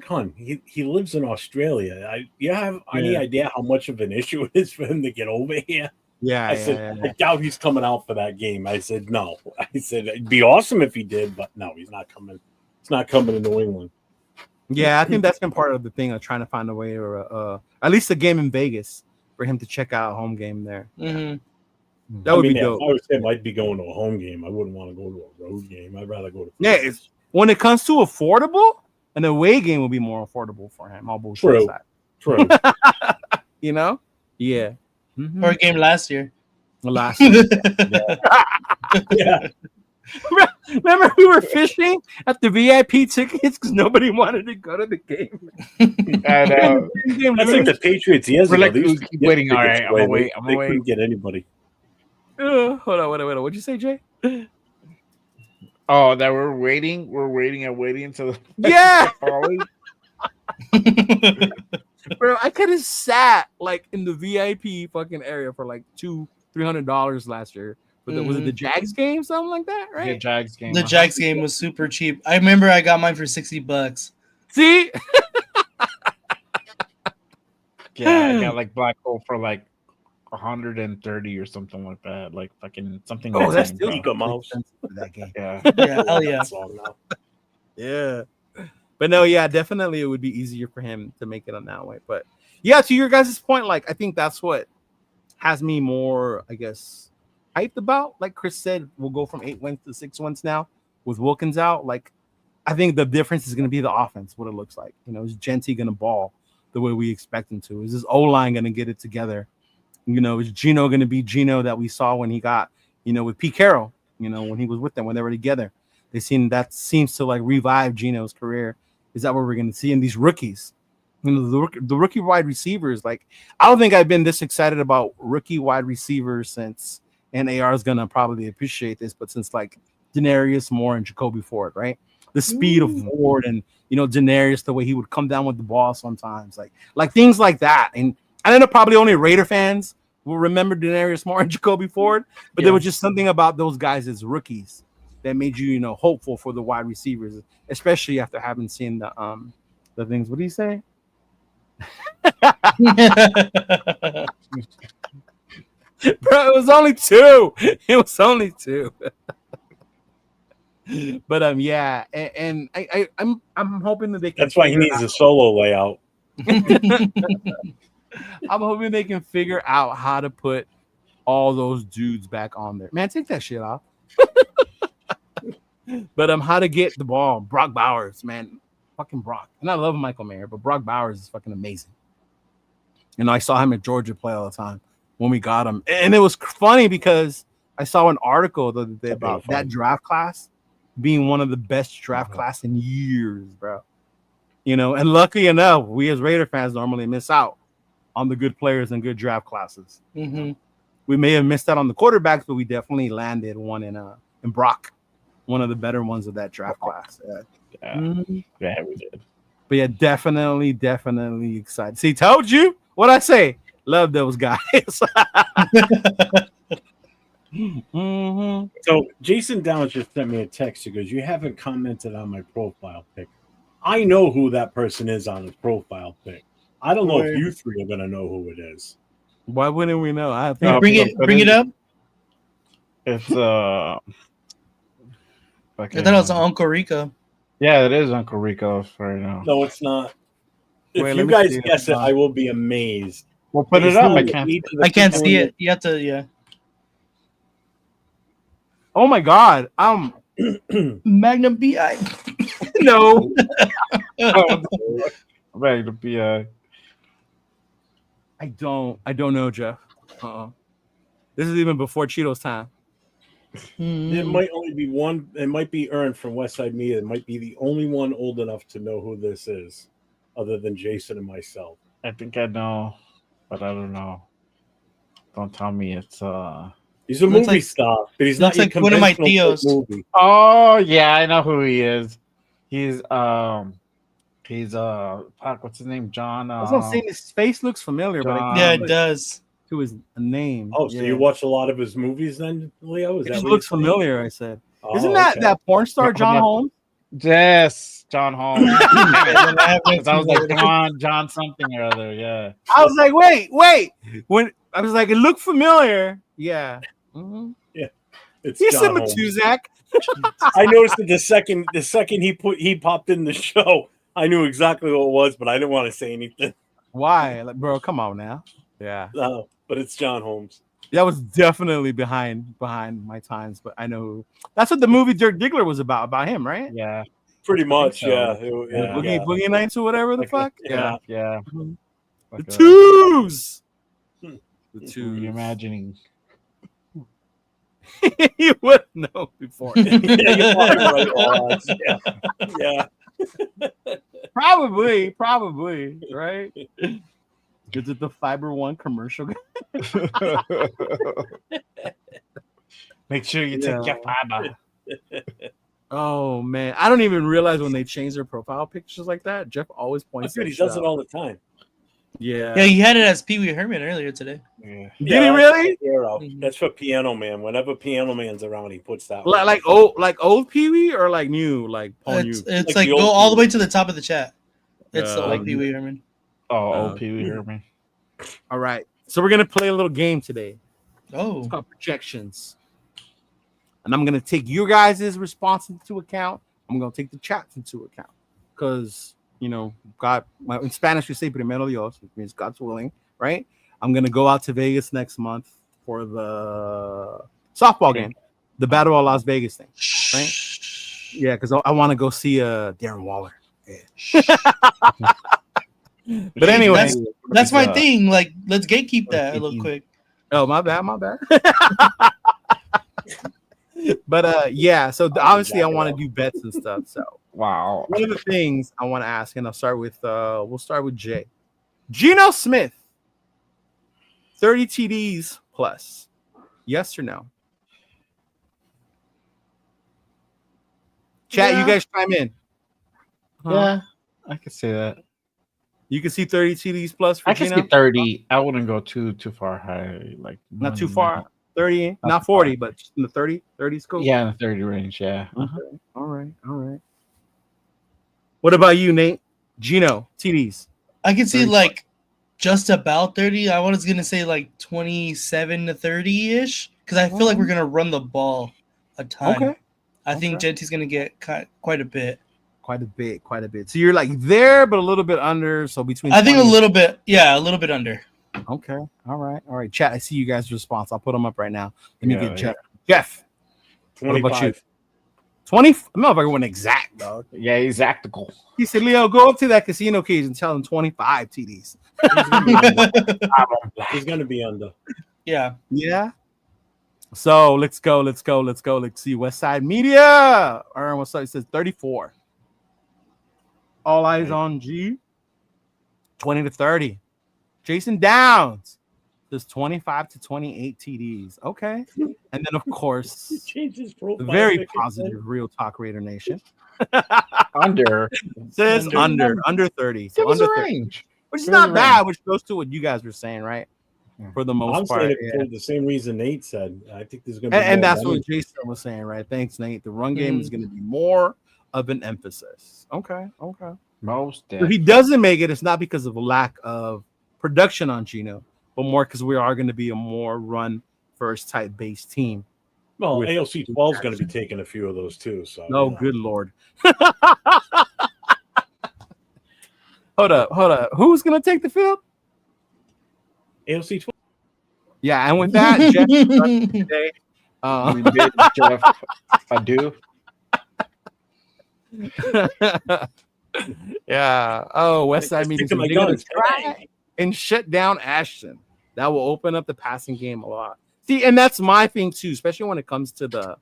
hon, he lives in Australia. Have any idea how much of an issue it is for him to get over here? Yeah, I said, I doubt he's coming out for that game. I said, no. I said, it'd be awesome if he did, but no, he's not coming. He's not coming to New England. Yeah, I think that's been part of the thing of trying to find a way, or at least a game in Vegas for him to check out a home game there. That would be If dope. I was him, I'd be going to a home game. I wouldn't want to go to a road game. I'd rather go to. Yeah, when it comes to affordable, an away game will be more affordable for him. All bullshit True. aside. True. You know? Yeah. Mhm. Or a game last year. Last year. Yeah. Remember we were fishing at the VIP tickets because nobody wanted to go to the game. I know. That's like the Patriots years We're ago. like, They used to keep get waiting. All tickets right, I'm away. gonna wait. I'm They gonna wait. couldn't get anybody. Hold on, wait. What'd you say, Jay? Oh, that we're waiting. We're waiting and waiting until Yeah, always. bro. I could have sat like in the VIP fucking area for like $200-$300 last year. But was it the Jags game, something like that, right? The Jags game. The Jags game was super cheap. I remember I got mine for $60. See, Yeah, I got like Black Hole for like 130 or something like that. Like fucking something. oh, that's insane, still bro. Eagle Mouse. for that game. Yeah. Yeah, hell yeah. That's long now. Yeah. But no, yeah, definitely it would be easier for him to make it on that way. But yeah, to your guys' point, like I think that's what has me more, I guess, hyped about. Like Chris said, we'll go from 8 wins to 6 wins now with Wilkins out. Like I think the difference is going to be the offense, what it looks like. You know, is Genty going to ball the way we expect him to? Is this O-line going to get it together? You know, is Gino going to be Gino that we saw when he got, you know, with Pete Carroll, you know, when he was with them, when they were together? They seem that seems to like revive Gino's career. Is that what we're going to see in these rookies? You know, the rookie wide receivers. Like, I don't think I've been this excited about rookie wide receivers since, and AR is going to probably appreciate this, but since like Denarius Moore and Jacoby Ford, right? The speed of Ford and, you know, Denarius, the way he would come down with the ball sometimes, like things like that. And I know probably only Raider fans will remember Denarius Moore and Jacoby Ford, but there was just something about those guys as rookies that made you, you know, hopeful for the wide receivers, especially after having seen the things. What do you say? Bro, it was only 2. It was only 2. But yeah, and I'm hoping that they can. That's why he needs a solo layout. I'm hoping they can figure out how to put all those dudes back on there. Man, take that shit off. But how to get the ball. Brock Bowers, man. Fucking Brock. And I love Michael Mayer, but Brock Bowers is fucking amazing. You know, I saw him at Georgia play all the time when we got him. And it was funny because I saw an article the other day about that draft class being one of the best draft class in years, bro. You know, and lucky enough, we as Raider fans normally miss out on the good players and good draft classes. Mm-hmm. We may have missed out on the quarterbacks, but we definitely landed one in Brock, one of the better ones of that draft class. Yeah, Mm-hmm. yeah, we did. But yeah, definitely excited. See, told you what I say. Love those guys. Mm-hmm. So Jason Downs just sent me a text. He goes, "You haven't commented on my profile pic." I know who that person is on his profile pic. I don't know if you three are gonna know who it is. Why wouldn't we know? I Hey, bring it up. It's I thought it was Uncle Rico. Yeah, it is Uncle Rico right now. No, it's not. If Wait, you let me guys see guess it, I will be amazed. We'll put it up. I can't. I can't see it. You have to, yeah. Oh my God. Magnum BI. No. Ready to be I don't know, Jeff. This is even before Cheeto's time. It might only be one. It might be Ern from Westside Media. It might be the only one old enough to know who this is, other than Jason and myself. I think I know, but I don't know. Don't tell me it's He's a Looks movie like- star, but he's not looks your like one of my conventional tios. movie. Oh yeah, I know who he is. He's fuck, what's his name? John. I was gonna say his face looks familiar, but I John- Yeah, can't it put does. to his name. Oh, so Yeah. you watch a lot of his movies then, Leo? Is It that just what looks you're saying? familiar, I said. Oh, Isn't that okay. that porn star John Yeah. Holmes? Yes, John Holmes. I 'Cause I was like John something or other. Yeah. I was like, wait. When I was like, it looked familiar. Yeah. Mhm. It's He's John similar Holmes. to Zach. I noticed it the second he popped in the show. I knew exactly what it was, but I didn't want to say anything. Why? Like, bro, come on now. Yeah. But it's John Holmes. That was definitely behind my times, but I know that's what the movie Dirk Diggler was about him, right? Yeah, Pretty much, so. yeah. Boogie Nights or whatever the fuck. Yeah. Yeah. The Like a- twos. The Who were twos. you imagining? You would know before. Yeah. Probably, right? Is it the Fiber One commercial? Make sure you take your fiber. Oh man, I don't even realize when they change their profile pictures like that. Jeff always points. He does it all the time. Yeah. Yeah, he had it as Pee Wee Herman earlier today. Yeah. Did he really? That's for Piano Man. Whenever Piano Man's around, he puts that. Like old Pee Wee or like new, like Paul New? It's Like like the go old all the Pee-wee. way to the top of the chat. It's the Yeah. old Pee Wee Herman. Oh, old Pee Wee Herman. All right, so we're gonna play a little game today. Oh, It's called projections, and I'm gonna take your guys' response into account. I'm gonna take the chats into account because God. In Spanish we say "primero Dios," which means God's willing, right? I'm gonna go out to Vegas next month for the softball game, the Battle of Las Vegas thing, right? Yeah, because I want to go see Darren Waller. Yeah. But anyway, that's my thing. Like, let's gatekeep that a little quick. oh my bad. But yeah, so obviously I want to do bets and stuff. So Wow. one of the things I want to ask, and I'll start with we'll start with Jay. Geno Smith, 30 TDs plus. Yes or no? Chat, Yeah. you guys chime in. Yeah, I could say that. You can see 30 TDs plus for I could Geno. see 30. I wouldn't go too far high. Like Not too far. 30, not 40, but just in the 30. 30 is cool. Yeah, in the 30 range. Yeah. Okay. All right. What about you, Nate? Geno, TDs. I can see 30. like just about 30. I was gonna say like 27 to 30 ish because I feel like we're gonna run the ball a ton. Okay. I think Genty's gonna get quite a bit. Quite a bit. So you're like there, but a little bit under. So between I think a 20 little bit. Yeah, a little bit under. Okay. All right. Chat, I see you guys' response. I'll put them up right now. Let me Yeah, get Jeff. Jeff, what about you? 20? Motherfucker went exact, dog. Yeah, he's tactical. He said, Leo, go up to that casino cage and tell him 25 TDs. He's gonna be under. Yeah. Yeah. So let's go. Let's see. West Side Media. Aaron, what's up? It says 34. All eyes on G. 20 to 30. Jason Downs says 25 to 28 TDs. Okay. And then, of course, the very positive Real Talk Raider Nation Under. says under 30. So Give us under a 30, range. which is Give us not a bad, range. which goes to what you guys were saying, right? For the I'm most part. saying it Yeah. for the same reason Nate said. I think there's gonna be And more that's money. what Jason was saying, right? Thanks, Nate. The run game is going to be more of an emphasis. Okay. Most If he doesn't make it, it's not because of a lack of production on Geno, but more because we are going to be a more run first type based team. Well, with- ALC 12 is going to be taking a few of those too. So Oh, good Lord. Hold up. Who's going to take the field? ALC 12. Yeah, and with that, Jeff today. We did, Jeff. I do. Yeah. Oh, West Side Media. Stick to my They're gonna guns. try and shut down Ashton. That will open up the passing game a lot. See, and that's my thing too, especially when it comes to the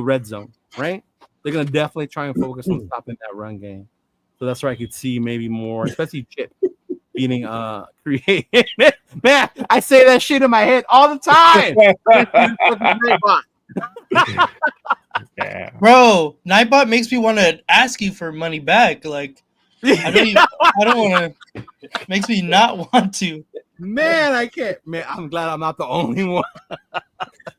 red zone, right? They're gonna definitely try and focus on stopping that run game. So that's where I could see maybe more, especially Chip being created. Man, I say that shit in my head all the time. Yeah. Bro, Nightbot makes me want to ask you for money back. Like, I don't want to. Makes me not want to. Man, I can't. Man, I'm glad I'm not the only one.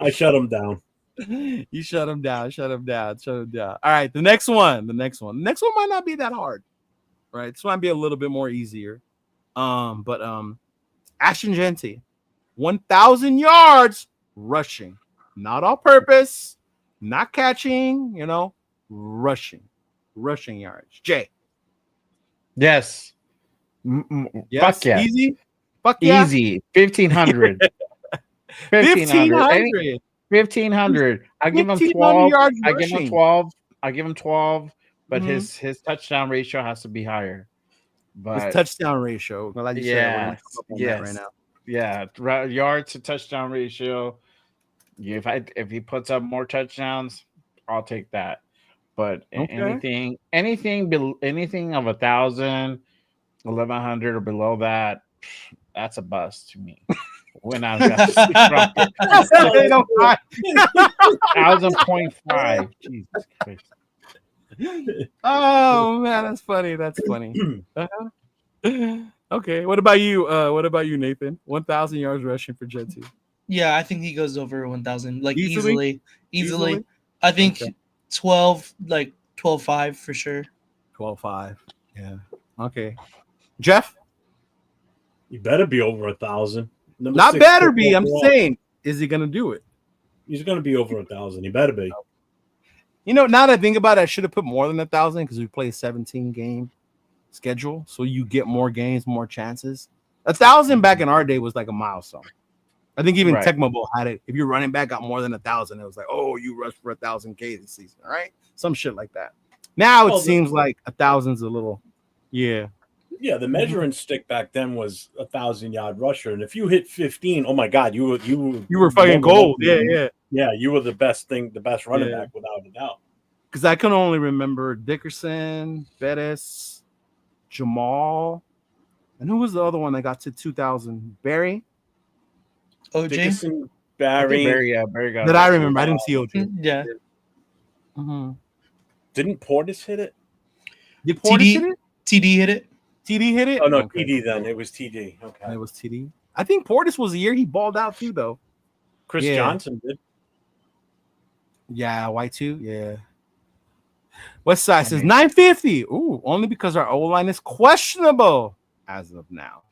I shut him down. You shut him down. All right, the next one might not be that hard. Right, this might be a little bit more easier. But Ashton Genty, 1,000 yards rushing, not all purpose, not catching. Rushing yards. Jay, Yes. yes, Fuck yeah. easy. Fuck yeah. Easy. 1,500. 1,500. 1,500. I give him 12. yards I give him rushing. 12. I give him 12. But Mhm. his touchdown ratio has to be higher. But His touchdown ratio. I'm glad you said that. We're gonna come up on that right now. Yeah, yards to touchdown ratio. If he puts up more touchdowns, I'll take that. But Okay. anything of 1,000, 1,100 or below that, that's a bust to me. When I've got to see from 1,000.5. Jesus Christ. Oh man, that's funny. That's funny. Uh-huh. Okay. What about you? What about you, Nathan? 1,000 yards rushing for Jetty. Yeah, I think he goes over 1,000, like Easily? easily. I think Okay. 12, like 12.5 for sure. 12.5. Yeah. Okay. Jeff? You better be over 1,000. Not better be. I'm saying, is he gonna do it? He's going to be over 1,000. He better be. You know, now that I think about it, I should have put more than 1,000 because we play a 17 game schedule, so you get more games, more chances. 1,000 back in our day was like a milestone. I think even Right. Tecmo Bowl had it. If your running back got more than 1,000, it was like, oh, you rushed for 1,000K this season, all right? Some shit like that. Now it seems like 1,000's a little, yeah. Yeah, the measuring stick back then was 1,000-yard rusher, and if you hit 15, oh my God, you were fucking gold. Yeah. Yeah, you were the best running back without a doubt. Because I can only remember Dickerson, Bettis, Jamal, and who was the other one that got to 2,000? Barry? OJ? Dickerson, Barry Barry. Barry got That I remember. I didn't see OJ. Yeah. Mm-hmm. Didn't Portis hit it? Did Portis hit it? TD hit it. TD hit it? Oh, no, Okay. TD then. It was TD. Okay. It was TD. I think Portis was the year he balled out too, though. Chris Yeah. Johnson did. Yeah, Y2. Yeah. West Side says 950. Ooh, only because our O line is questionable as of now.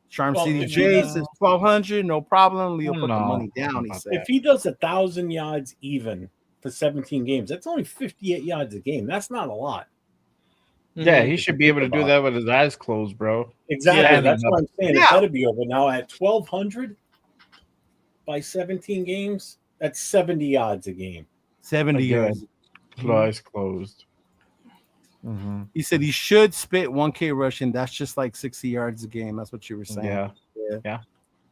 Charm Well, City if J he- says 1,200. No problem. Leo put the No. money down. He said. If he does 1,000 yards even for 17 games, that's only 58 yards a game. That's not a lot. Yeah, he should be able to do that with his eyes closed, bro. Exactly. Yeah. That's what I'm saying. Yeah. It better be over. Now at 1,200 by 17 games, that's 70 yards a game. 70 Again. yards. With eyes closed. Mm-hmm. He said he should spit 1K rushing. That's just like 60 yards a game. That's what you were saying. Yeah.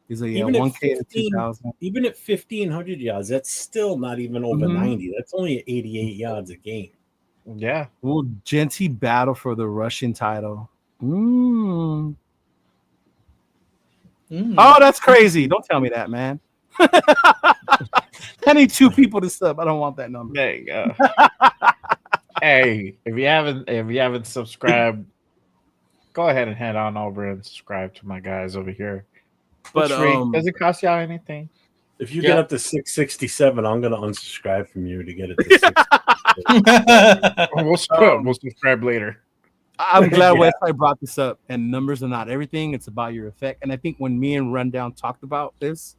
He's like, yeah, Even at 1K to 15 2,000. Even at 1,500 yards, that's still not even over Mhm. 90. That's only 88 yards a game. Yeah. Will Genty battle for the Russian title? Mm. Oh, that's crazy. Don't tell me that, man. I need 2 people to sub. I don't want that number. There you go. Hey, if you haven't subscribed, go ahead and head on over and subscribe to my guys over here. But It's free. Does it cost y'all anything? If you get up to 667, I'm going to unsubscribe from you to get it to 667. We'll subscribe later. I'm glad Yeah. Westside brought this up. And numbers are not everything. It's about your effect. And I think when me and Rundown talked about this,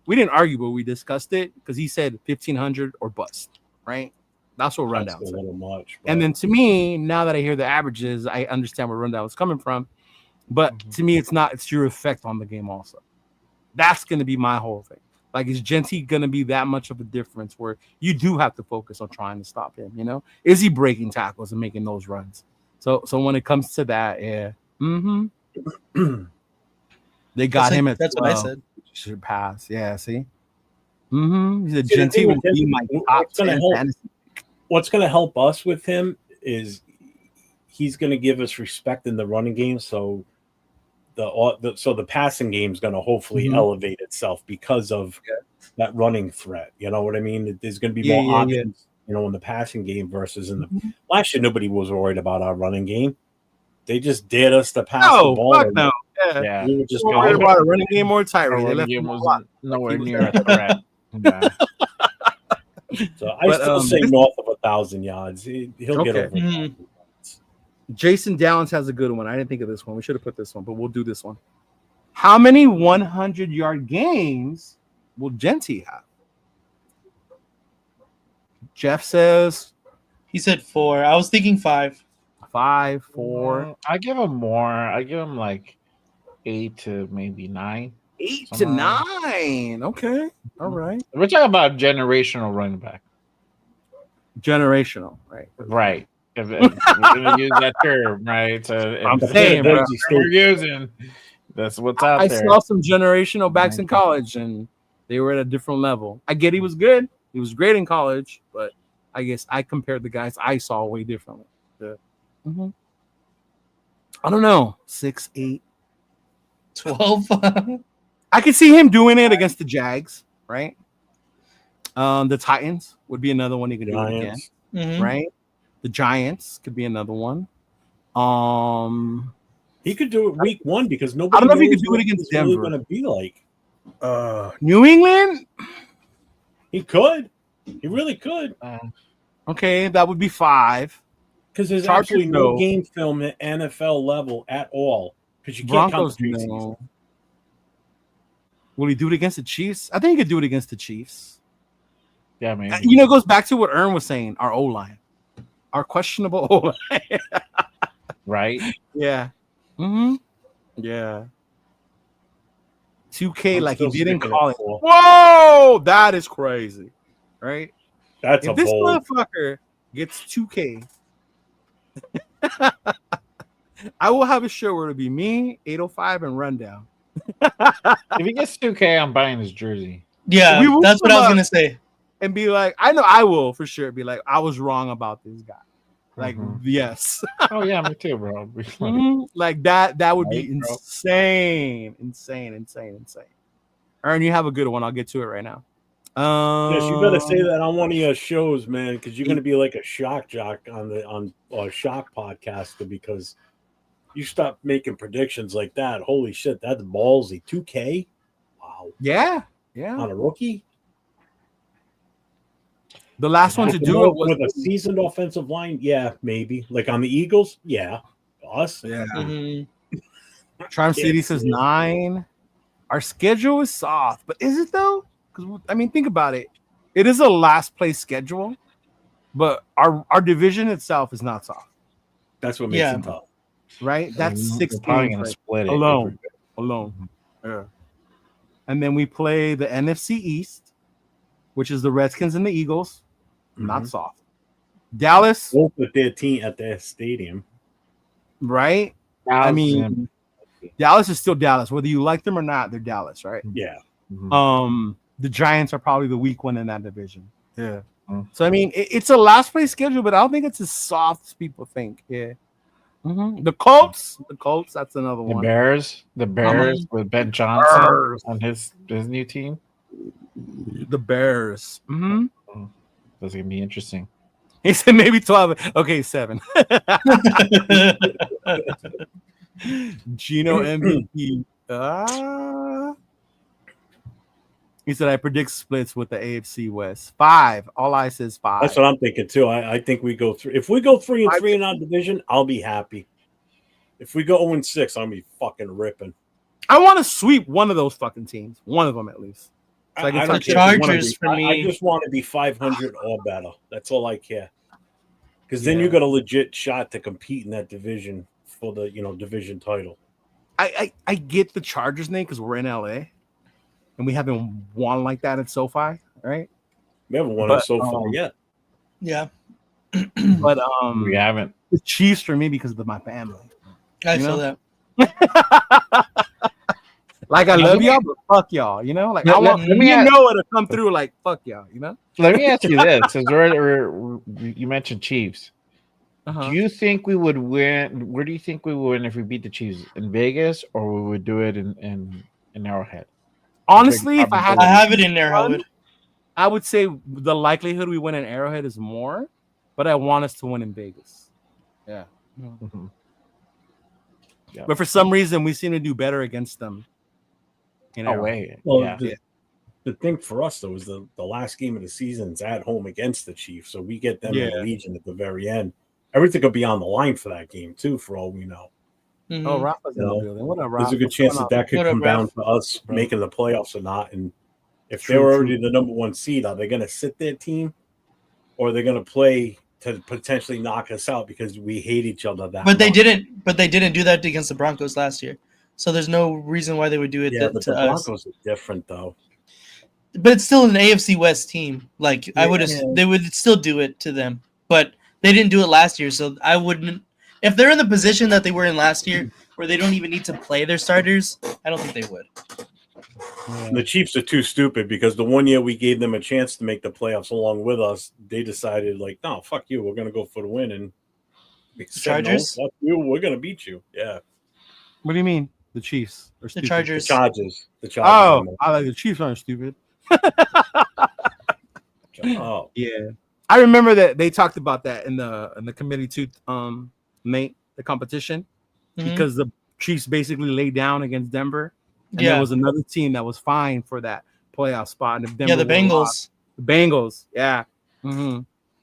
we didn't argue, but we discussed it because he said 1,500 or bust, right? That's what Rundown That's a said. little much. And then to me, now that I hear the averages, I understand where Rundown was coming from. But to me, it's not. It's your effect on the game also. That's going to be my whole thing. Like, is Genty going to be that much of a difference where you do have to focus on trying to stop him? You know, is he breaking tackles and making those runs? So when it comes to that, yeah, they got him at. That's what I said. Should pass. Yeah, see. He said See, the Genty thing will with him, be my top 10 fantasy. what's going to help us with him is he's going to give us respect in the running game. So the passing game is going to hopefully elevate itself because of that running threat. You know what I mean? There's going to be more options, you know, in the passing game versus in the last year. Nobody was worried about our running game. They just dared us to pass the ball. Fuck no. Yeah. We were just Don't worry going. about a running game or Our Tyree. They running left game him a was lot. nowhere near a threat. Yeah. So I still say north of 1,000 yards. He'll get over. 1,000 yards. Jason Downs has a good one. I didn't think of this one. We should have put this one, but we'll do this one. How many 100-yard games will Genty have? Jeff says He said 4. I was thinking 5. 5, 4. I give him more. I give him like 8 to maybe 9. 8 to Somewhere 9. Okay. All right. We're talking about generational running back. Generational, right? Right. If we're gonna use that term, right? So I'm if saying, bro. we're using, that's what's out I there. saw some generational backs in college, and they were at a different level. I get he was good. He was great in college, but I guess I compared the guys I saw way differently. Yeah. Mm-hmm. I don't know. 6'8". 12. I could see him doing it against the Jags, right? The Titans would be another one he could do it again, Mhm. right? The Giants could be another one. He could do it week 1 because I nobody don't know if he knows could do what it against it's really Denver. going to be like. New England. He could. He really could. Okay, that would be 5. Because there's Chargers, absolutely no no. game film at NFL level at all. Because you can't Broncos, count the preseason. no. Will he do it against the Chiefs? I think he could do it against the Chiefs. Yeah, man. You know, it goes back to what Ern was saying. Our O-line, our questionable O-line. Right. Yeah. Mm-hmm. Yeah. 2K I'm like he still did in sticking at college. 4. Whoa, that is crazy, right? That's If a this bold. motherfucker gets 2K, I will have a show where it'll be me, 805, and Rundown. If he gets 2K, I'm buying his jersey. Yeah, We will that's what I was come gonna up say. And be like, I know I will for sure be like, I was wrong about this guy. Like, Mhm. yes. Oh yeah, me too, bro. Mhm. Like that would be Right, bro. insane. Ern, you have a good one. I'll get to it right now. Yes, you better say that on one of your shows, man, because you're going to be like a shock jock on a shock podcaster because you stop making predictions like that. Holy shit, that's ballsy. 2K? Wow. Yeah. On a rookie? The last one to do it was with a seasoned offensive line? Yeah, maybe. Like on the Eagles? Yeah. Us? Yeah. Mhm. Charm City says 9. Our schedule is soft, but is it though? Because I mean, think about it. It is a last place schedule, but our division itself is not soft, That's what makes Yeah. it tough. right? That's We're 6 probably games gonna right split it alone. Yeah. And then we play the NFC East, which is the Redskins and the Eagles. Not Mhm. soft. Dallas, Both with their team at their stadium. right? I mean, Dallas is still Dallas, whether you like them or not. They're Dallas, right? Yeah. The Giants are probably the weak one in that division. Yeah. Mhm. So I mean, it's a last place schedule, but I don't think it's as soft as people think. Yeah. The Colts, that's another the one. Bears with Ben Johnson on his new team. The Bears. That's gonna be interesting. He said maybe 12. Okay, 7. Gino MVP. He said I predict splits with the AFC West. 5. All I says 5. That's what I'm thinking too. I think we go through. If we go 3-3 in our division, I'll be happy. If we go 0-6, I'll be fucking ripping. I want to sweep one of those fucking teams. One of them at least. So I can I touch don't it. care if we wanna Chargers be- for I me. just want to be 500 or better. That's all I care. Because then Yeah. you got a legit shot to compete in that division for the division title. I get the Chargers name because we're in LA and we haven't won like that at SoFi, right? We haven't won But, it so far yet. Yeah, But We haven't. the Chiefs for me because of my family. I You feel know? that. Like I love y'all, but fuck y'all, you know? Like I want let me you ask- know it to come through like fuck y'all, you know? Let me ask you this: since you mentioned Chiefs, Uh-huh. do you think we would win? Where do you think we would win if we beat the Chiefs in Vegas, or we would do it in Arrowhead? Honestly, if I had I to have it in there, Howard. I would say the likelihood we win in Arrowhead is more, but I want us to win in Vegas. Yeah. Mhm. Yeah. But for some reason, we seem to do better against them. In Oh Arrowhead. wait, Well, yeah. the thing for us though is the last game of the season is at home against the Chiefs, so we get them in the Legion at the very end. Everything could be on the line for that game too, for all we know. Mhm. Oh, Rafa's in the No. building. What up, There's Rafa? a good chance that could What up, come down Raph? to us making the playoffs or not. And if True, they're true. already the number 1 seed, are they going to sit their team, or are they going to play to potentially knock us out because we hate each other that But they much? didn't. But they didn't do that against the Broncos last year. So there's no reason why they would do it Yeah, but to the us. Broncos are different, though. But it's still an AFC West team. Like I would, they would still do it to them. But they didn't do it last year, so I wouldn't. If they're in the position that they were in last year, where they don't even need to play their starters, I don't think they would. Yeah. The Chiefs are too stupid because the one year we gave them a chance to make the playoffs along with us, they decided like, no, fuck you, we're gonna go for the win, and we said, Chargers? no, fuck you, we're gonna beat you. Yeah, What do you mean? The Chiefs or The stupid? Chargers. the Chargers. Oh, I like the Chiefs aren't stupid. Oh, Yeah, I remember that they talked about that in the committee to make the competition because the Chiefs basically laid down against Denver, and there was another team that was fine for that playoff spot. And if Denver the Bengals. the Bengals, yeah,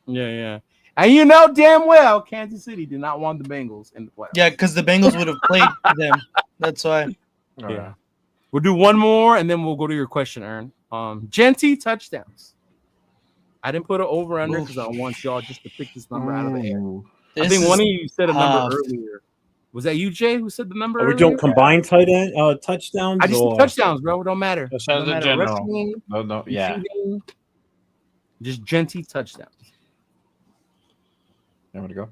yeah, and you know damn well Kansas City did not want the Bengals in the playoffs. Yeah, because the Bengals would have played them. That's why. Yeah. We'll do one more and then we'll go to your question, Aaron. Genty touchdowns. I didn't put it over under because I want y'all just to pick this number out of the air. I think one of you said a number earlier. Was that you, Jay, who said the number? Are we doing combined tight end touchdowns? I just said touchdowns, bro. It don't matter. Touchdowns in general. No, yeah. Receiving, just Genty touchdowns. You want to go?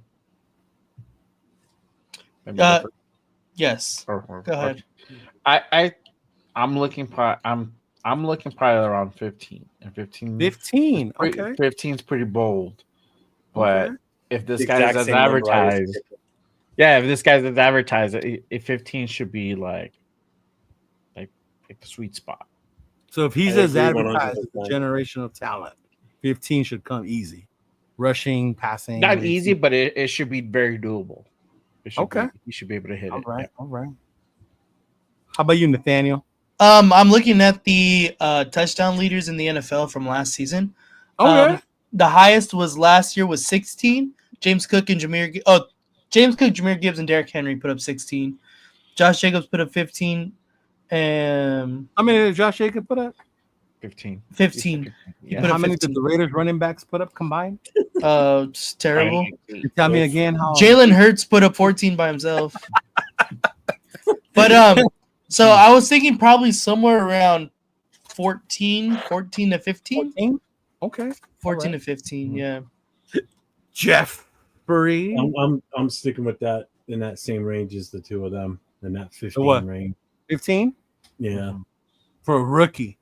Yes. Go ahead. I'm looking probably around 15. And 15. 15. Okay. 15 is pretty bold. But if this The guy exact is same number I was advertised, if this guy's as advertised, 15 should be like the sweet spot. So if he's I as agree advertised as 100%. a generational talent, 15 should come easy. Rushing, passing. Not easy, but it should be very doable. You should be able to hit it. All right. How about you, Nathaniel? I'm looking at the touchdown leaders in the NFL from last season. Okay. The highest was last year was 16. James Cook, Jameer Gibbs, and Derrick Henry put up 16. Josh Jacobs put up 15. And how many did Josh Jacobs put up? 15. 15. Yeah. How many did the Raiders running backs put up combined? It's terrible. Tell me again how. Jalen Hurts put up 14 by himself. But so I was thinking probably somewhere around 14 to 15. 14? Okay. 14 to 15, yeah. Jeffrey. I'm sticking with that in that same range as the two of them in that 15 what? range. 15? Yeah. For a rookie.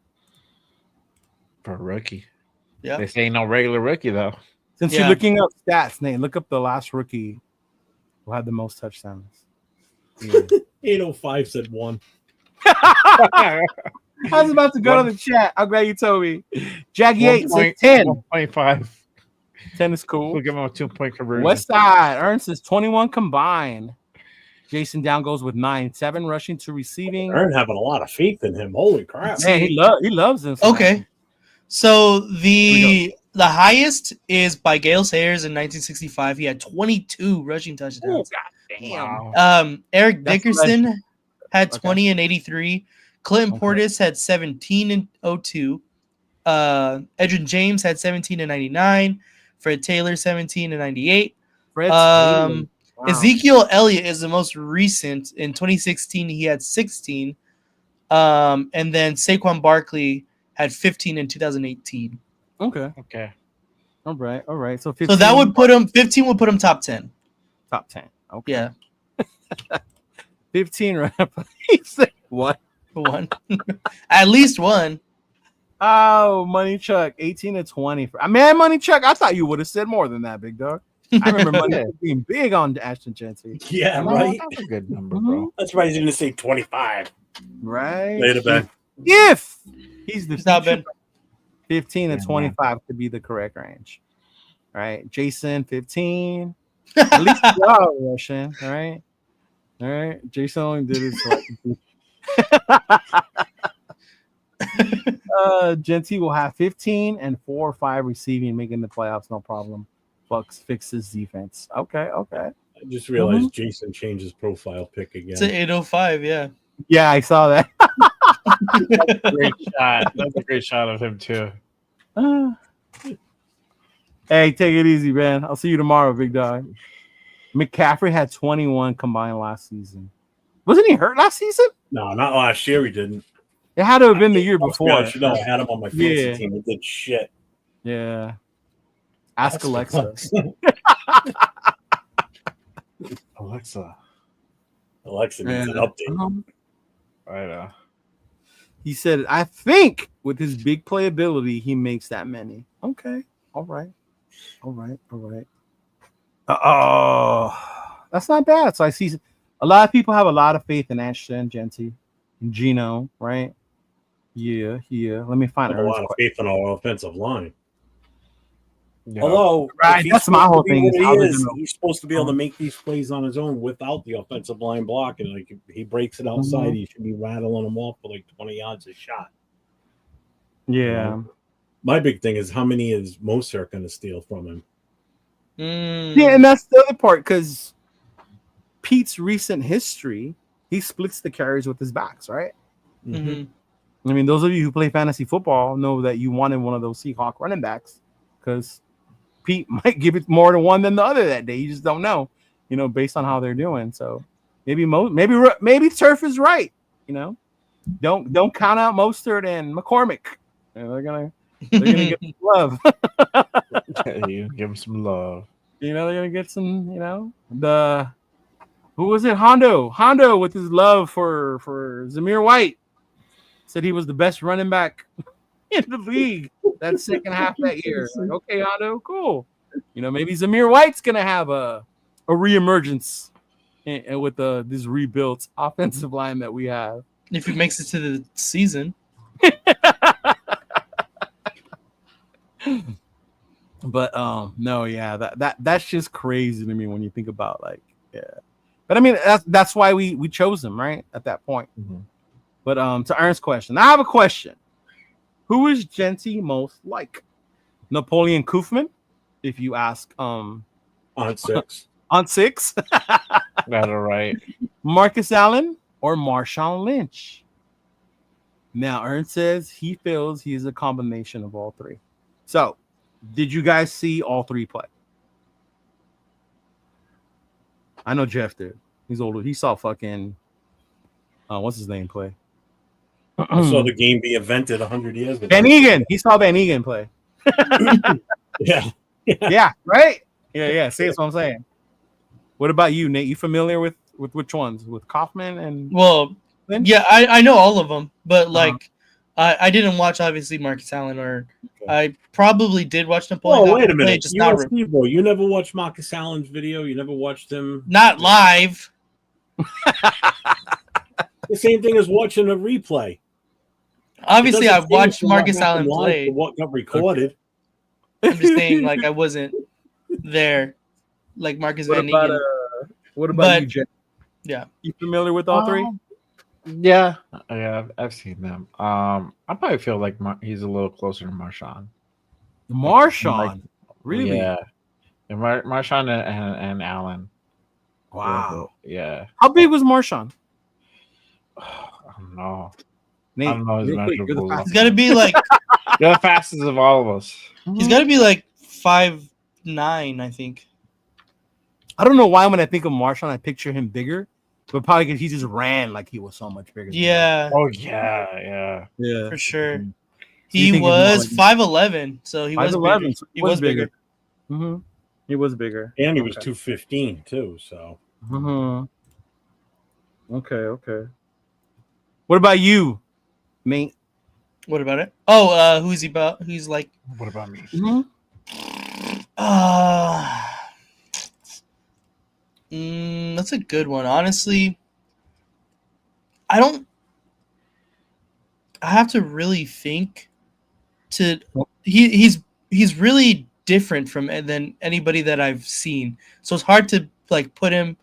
Yeah. This ain't no regular rookie though. Since you're looking up stats, Nate, look up the last rookie who had the most touchdowns. 805 said one. I was about to go to the chat. I'm glad you told me. Jackie 8 says 10. 1.5. 10 is cool. We'll give him a 2-point conversion. West Side. Ernst is 21 combined. Jason Down goes with 9. 7 rushing, 2 receiving. Ern having a lot of faith in him. Holy crap. Man, he loves him. Okay. So the highest is by Gale Sayers in 1965. He had 22 rushing touchdowns. Damn. Wow. Eric That's Dickerson had 20 Okay. in 83. Clinton Portis had 17 in 02. Edwin James had 17 in 99. Fred Taylor 17 in 98. Fred Taylor. Wow. Ezekiel Elliott is the most recent. In 2016, he had 16. And then Saquon Barkley had 15 in 2018. Okay. All right. So 15, So that would put him 15 would put him top 10. top 10. Okay. Yeah. 15 right. What? One. At least one. Oh, Money Chuck, 18 to 20. Man, Money Chuck, I thought you would have said more than that, big dog. I remember Money Chuck being big on Ashton Genty. Yeah, right. That's a good number, bro. That's right. He's going to say 25. Right? Later, Ben. If he's the Stop future, it. 15 to 25 could be the correct range. All right. Jason, 15. At least you are Russian. All right. All right. Jason only did it so Genty will have 15 and 4 or 5 receiving, making the playoffs, no problem. Bucks fixes defense. Okay. I just realized Jason changed his profile pic again. It's an 805, yeah. Yeah, I saw that. Great shot. That's a great shot of him too. Hey, take it easy, man. I'll see you tomorrow, big dog. McCaffrey had 21 combined last season. Wasn't he hurt last season? No, not last year. He didn't. It had to have been the year before. I should know. I had him on my fantasy team. He did shit. Yeah. Ask Alexa. Alexa. Alexa needs an update. Right. He said, I think with his big playability, he makes that many. Okay. All right. Oh, that's not bad. So I see a lot of people have a lot of faith in Ashton, Genty, and Gino, right? Yeah. Let me find a lot of faith in our offensive line. Yeah. Although, right, that's my whole thing. He's supposed to be able to make these plays on his own without the offensive line blocking. Like, if he breaks it outside, he should be rattling them off for like 20 yards a shot. Yeah. My big thing is how many is Mostert going to steal from him? Yeah, and that's the other part, because Pete's recent history, he splits the carries with his backs, right? Mm-hmm. I mean, those of you who play fantasy football know that you wanted one of those Seahawk running backs, because Pete might give it more to one than the other that day. You just don't know, based on how they're doing. So maybe Turf is right. Don't count out Mostert and McCormick. They're gonna get some love. You give him some love. They're gonna get some. Who was it? Hondo with his love for Zamir White said he was the best running back in the league that second half that year. Like, okay, Hondo, cool. Maybe Zamir White's gonna have a reemergence with this rebuilt offensive line that we have. If he makes it to the season. But no, yeah, that's just crazy to me when you think about But I mean, that's why we chose him, right, at that point. Mm-hmm. But to Ernst's question, I have a question. Who is Genty most like? Napoleon Koofman, if you ask on 6. On 6. That's all right. Marcus Allen or Marshawn Lynch? Now, Ernst says he feels he is a combination of all three. So, did you guys see all three play? I know Jeff did. He's older. He saw fucking what's his name play? I saw the game be invented 100 years ago. Van Egan. He saw Van Egan play. Yeah, right? Yeah. See, that's what I'm saying. What about you, Nate? You familiar with which ones? With Kaufman and Lynch? Yeah, I know all of them, but I didn't watch obviously Marcus Allen, or I probably did watch Napoleon. Oh, wait a minute! Just you never watched Marcus Allen's video? You never watched him? Not live. The same thing as watching a replay. Obviously, I've watched Marcus Allen play. What got recorded? I'm just saying, I wasn't there, like Marcus Van Egan. What about you, Jen? Yeah, you familiar with all three? Yeah, I've seen them. I probably feel like he's a little closer to Marshawn. Marshawn, really? Yeah, and Marshawn and Allen. Wow. Yeah. How big was Marshawn? I don't know. Nate, I don't know his measurables. He's got to be like you're the fastest of all of us. He's got to be like 5'9", I think. I don't know why when I think of Marshawn, I picture him bigger, but probably because he just ran like he was so much bigger. Yeah. Oh yeah. For sure. So he was 5'11", so he was 5'11", bigger. so he was bigger. Mm-hmm. He was bigger, and he was 215 too. So. Mm-hmm. Okay. What about you, mate? What about it? Oh, who's he about? Who's like? What about me? Mm-hmm. That's a good one. Honestly, I have to really think. He's really different than anybody that I've seen, so it's hard to put him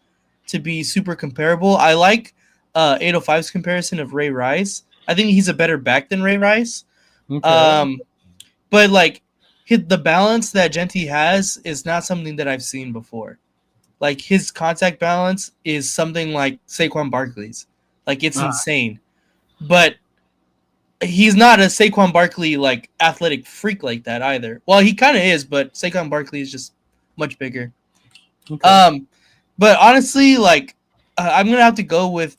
to be super comparable. I like 805's comparison of Ray Rice. I think he's a better back than Ray Rice. Okay. But the balance that Genty has is not something that I've seen before. Like his contact balance is something like Saquon Barkley's. It's insane. But he's not a Saquon Barkley athletic freak like that either. Well, he kind of is, but Saquon Barkley is just much bigger. Okay. But honestly, I'm gonna have to go with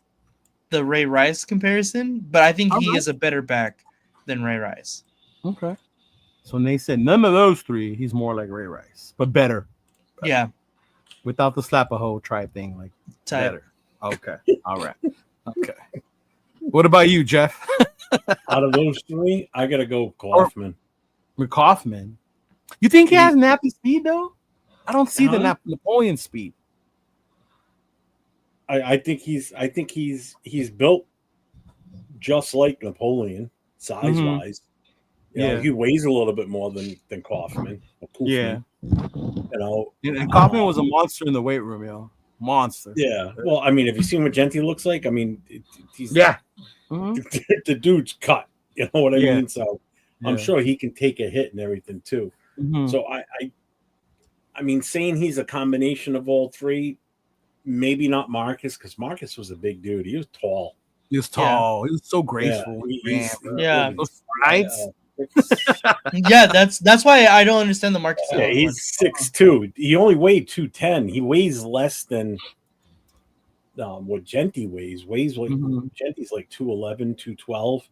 the Ray Rice comparison, but I think he Okay. is a better back than Ray Rice. Okay. So they said none of those three. He's more like Ray Rice, but better. Yeah, Without the slap a hole try thing, like type. better. Okay. All right. Okay. What about you, Jeff? Out of those three, I gotta go Kaufman. McCaufman. You think he has nappy speed though? I don't see the Napoleon speed. I think he's built just like Napoleon, size wise. You know, he weighs a little bit more than Kaufman. Yeah. You know, And Kaufman was a monster in the weight room, yo. Monster. Yeah. Well, I mean, have you seen what Genti looks like? I mean, he's the dude's cut. You know what I mean? So I'm sure he can take a hit and everything too. So I mean, saying he's a combination of all three, maybe not Marcus, because Marcus was a big dude. He was tall. He was tall. He was so graceful. Yeah. Those strides. Yeah, that's why I don't understand the Marcus. Yeah, he's 6'2". He only weighed 210. He weighs less than what Genti weighs. Like Genti's like 211, 212.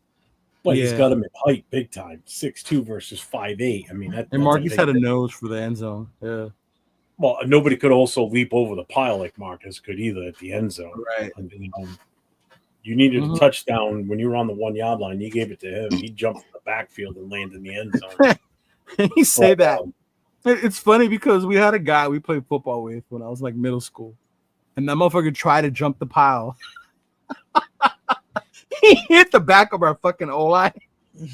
But he's got him in height big time. 6'2" versus 5'8". I mean, and Marcus had a nose for the end zone. Yeah. Well, nobody could also leap over the pile like Marcus could either at the end zone. Right. And, you needed a touchdown when you were on the 1 yard line. You gave it to him. He jumped from the backfield and landed in the end zone. And he said that. It's funny because we had a guy we played football with when I was like middle school, and that motherfucker tried to jump the pile. He hit the back of our fucking O-line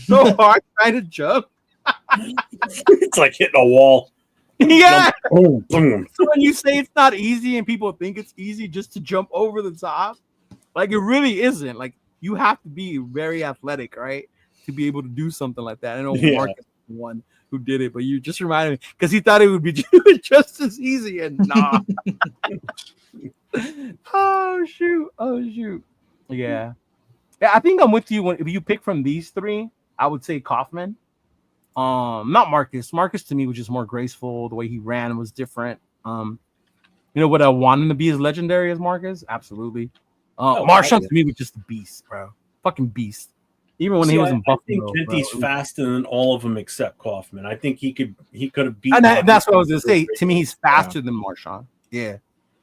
so hard trying to jump. It's like hitting a wall. Yeah. Boom, boom. So when you say it's not easy and people think it's easy just to jump over the top, like it really isn't. Like you have to be very athletic, right, to be able to do something like that. I know Marcus was the one who did it, but you just reminded me because he thought it would be just as easy, and nah. Oh shoot. Yeah. I think I'm with you. If you pick from these three, I would say Kaufman. Not Marcus. Marcus to me was just more graceful. The way he ran was different. You know, would I want him to be as legendary as Marcus? Absolutely. Marshawn to me was just a beast, bro. Fucking beast. Even when he was in Buffalo. I think Genti's faster than all of them except Kaufman. I think he could have beat. And that's what I was gonna say. To me, he's faster than Marshawn. Yeah.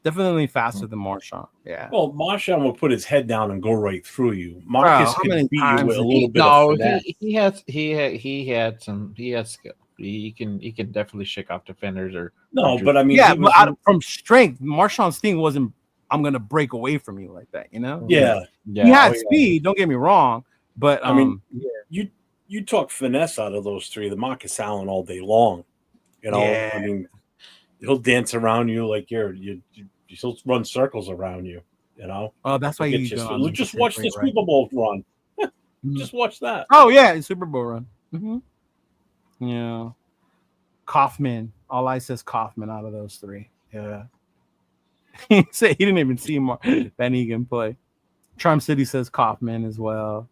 Definitely faster than Marshawn. Yeah. Well, Marshawn will put his head down and go right through you. Marcus can beat you with a little bit of finesse. He had skill. He can definitely shake off defenders but I mean, but from strength, Marshawn's thing wasn't I'm gonna break away from you like that, you know? Yeah. He had speed, don't get me wrong, but I mean you talk finesse out of those three, the Marcus Allen all day long. You know, I mean, he'll dance around you like he'll run circles around you, you know. Oh, that's why you just watch the Super Bowl run. Just watch that. Oh yeah, Super Bowl run. Yeah. Kaufman. All I says Kaufman out of those three. Yeah. He said he didn't even see Van Egan play. Charm City says Kaufman as well.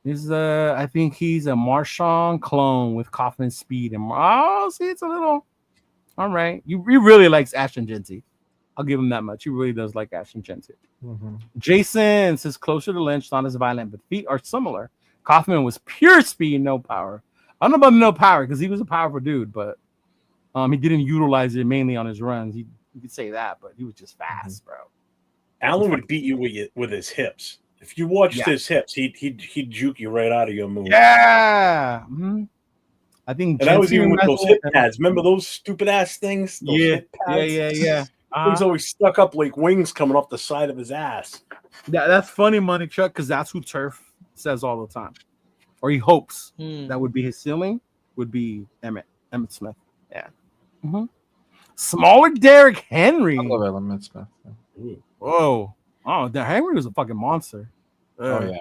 I think he's a Marshawn clone with Kaufman's speed and see, it's a little all right. He really likes Ashton Genti. I'll give him that much. He really does like Ashton Genti. Jason says closer to Lynch, not as violent, but feet are similar. Kaufman was pure speed, no power. I don't know about no power because he was a powerful dude, but he didn't utilize it mainly on his runs. You could say that, but he was just fast, bro. Allen would beat you with his hips. If you watched his hips, he'd juke you right out of your move. Yeah. I think that was even with those hip pads. Remember those stupid ass things? Those hip pads? Yeah. He's always stuck up like wings coming off the side of his ass. That's funny, Money Chuck, because that's who Turf says all the time. Or he hopes that would be his ceiling, would be Emmett Smith. Yeah. Smaller Derrick Henry. I love Emmett Smith. Whoa. Oh, Derrick Henry was a fucking monster. Oh, yeah.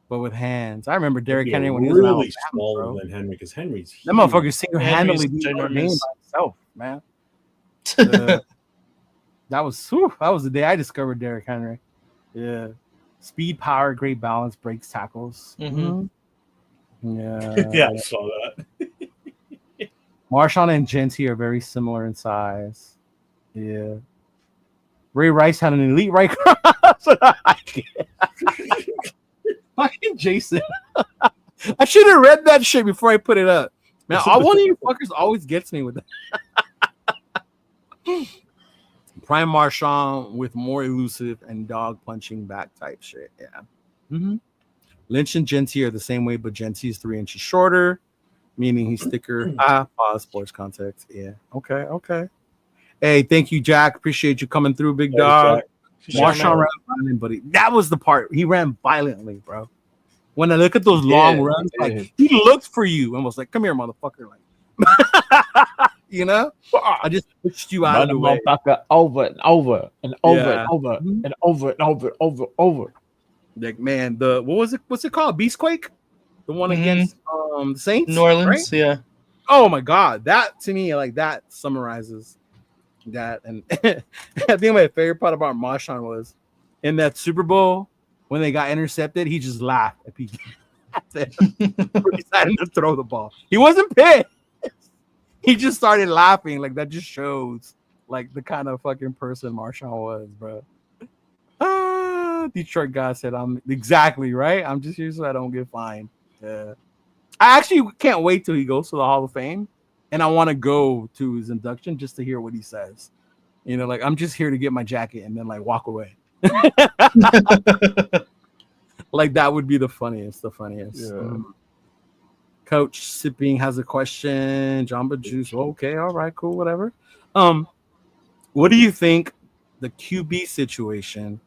But with hands. I remember Derrick Henry when he was really smaller than Henry, because Henry's huge. That motherfucker single-handedly beat Notre Dame by himself, man. That was the day I discovered Derrick Henry. Yeah. Speed, power, great balance, breaks, tackles. Yeah. Yeah, I saw that. Marshawn and Genti are very similar in size. Yeah. Ray Rice had an elite right cross. So I can't. Fucking Jason. I should have read that shit before I put it up. Man, one of you fuckers always gets me with that. Prime Marchand with more elusive and dog punching back type shit. Yeah. Mm-hmm. Lynch and Genty are the same way, but Genty is 3 inches shorter, meaning he's thicker. Pause, sports context. Yeah. Okay. Hey, thank you, Jack. Appreciate you coming through, big dog. Marchand ran violent, but that was the part. He ran violently, bro. When I look at those long runs, like he looked for you and was like, "Come here, motherfucker!" Like, you know, I just pushed you out of the way. Over and over and over and over and over and over. Like, man, what was it? What's it called? Beastquake, the one against the Saints, New Orleans. Right? Yeah. Oh my God, that to me, like that summarizes that. And I think my favorite part about Marchand was in that Super Bowl. When they got intercepted, he just laughed at PG. He decided to throw the ball. He wasn't pissed. He just started laughing. Like that just shows like the kind of fucking person Marchand was, bro. Detroit guy said, "I'm exactly right. I'm just here so I don't get fined." Yeah. I actually can't wait till he goes to the Hall of Fame, and I want to go to his induction just to hear what he says. You know, like I'm just here to get my jacket and then like walk away. Like that would be the funniest. Yeah. Coach Sipping has a question. Jamba Juice. Okay, all right, cool, whatever. What do you think the QB situation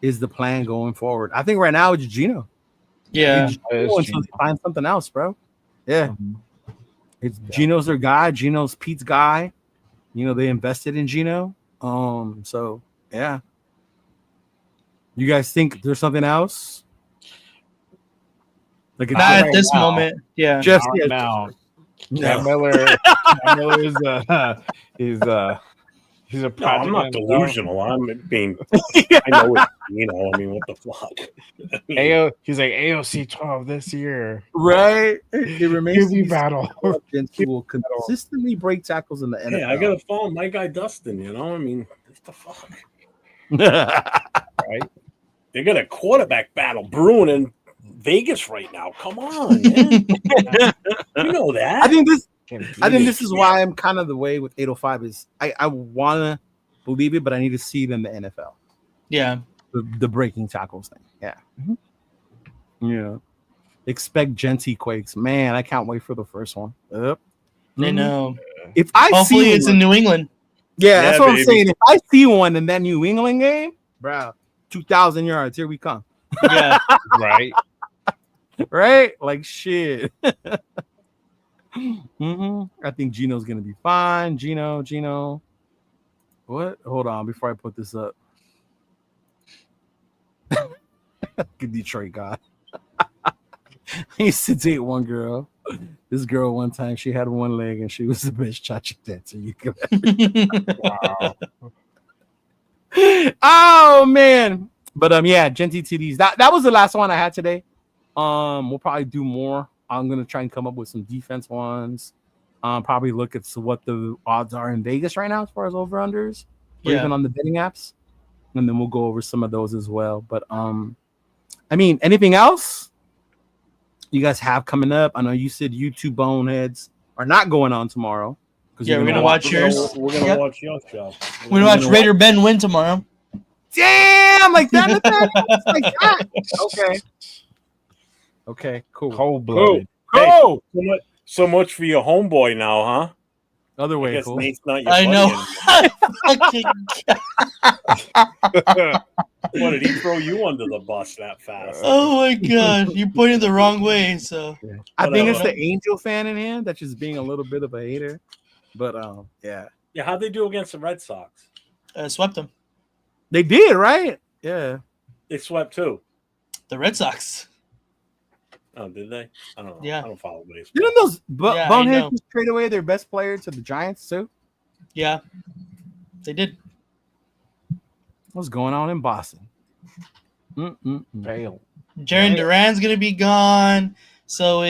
is the plan going forward? I think right now it's Geno. Yeah, until they find something else, bro. Yeah, it's Geno's their guy. Geno's Pete's guy. You know, they invested in Geno. So yeah. You guys think there's something else? Like not at this moment. Yeah. Just now. Cam Miller is he's a project. No, I'm not delusional. I'm being. I know it's I mean, what the fuck? He's like AOC 12 this year. Right. It remains QB battle. He will consistently break tackles in the NFL. Hey, I gotta follow my guy Dustin. I mean, what the fuck? Right? They got a quarterback battle brewing in Vegas right now. Come on, man. You know that. I think this is why I'm kind of the way with 805 is I want to believe it, but I need to see it in the NFL. Yeah. The breaking tackles thing. Yeah. Mm-hmm. Yeah. Expect Genty quakes. Man, I can't wait for the first one. Yep. I know. If I hopefully see it's in New England. Yeah, that's what I'm saying. If I see one in that New England game, bro, 2,000 yards. Here we come. Yeah. Right. Right? Like shit. I think Geno's gonna be fine. Geno. What? Hold on before I put this up. Good Detroit guy. I used to date one girl. This girl one time she had one leg and she was the best cha-cha dancer you could ever. Wow. Oh man. But yeah, Genty TDs. That was the last one I had today. We'll probably do more. I'm gonna try and come up with some defense ones. Probably look at what the odds are in Vegas right now as far as over-unders, or even on the betting apps. And then we'll go over some of those as well. But I mean, anything else you guys have coming up? I know you said you two boneheads are not going on tomorrow. Yeah, we're gonna watch yours. We're gonna watch your show. We're gonna watch Raider Ben win tomorrow. Damn, like that. Like that. Okay, cool. Cold-blooded. Cool. Hey, so much for your homeboy now, huh? Other way, I guess cool. Nate's not your I buddy know. anymore. What, did he throw you under the bus that fast? Oh my god, you pointed the wrong way. So I think it's the Angel fan in him that's just being a little bit of a hater. But yeah. Yeah, how'd they do against the Red Sox? Swept them. They did, right? Yeah. They swept too. The Red Sox. Oh, did they? I don't know. Yeah. I don't follow baseball. Didn't those boneheads just trade away their best player to the Giants too? Yeah, they did. What's going on in Boston? Fail. Jaron Duran's gonna be gone. So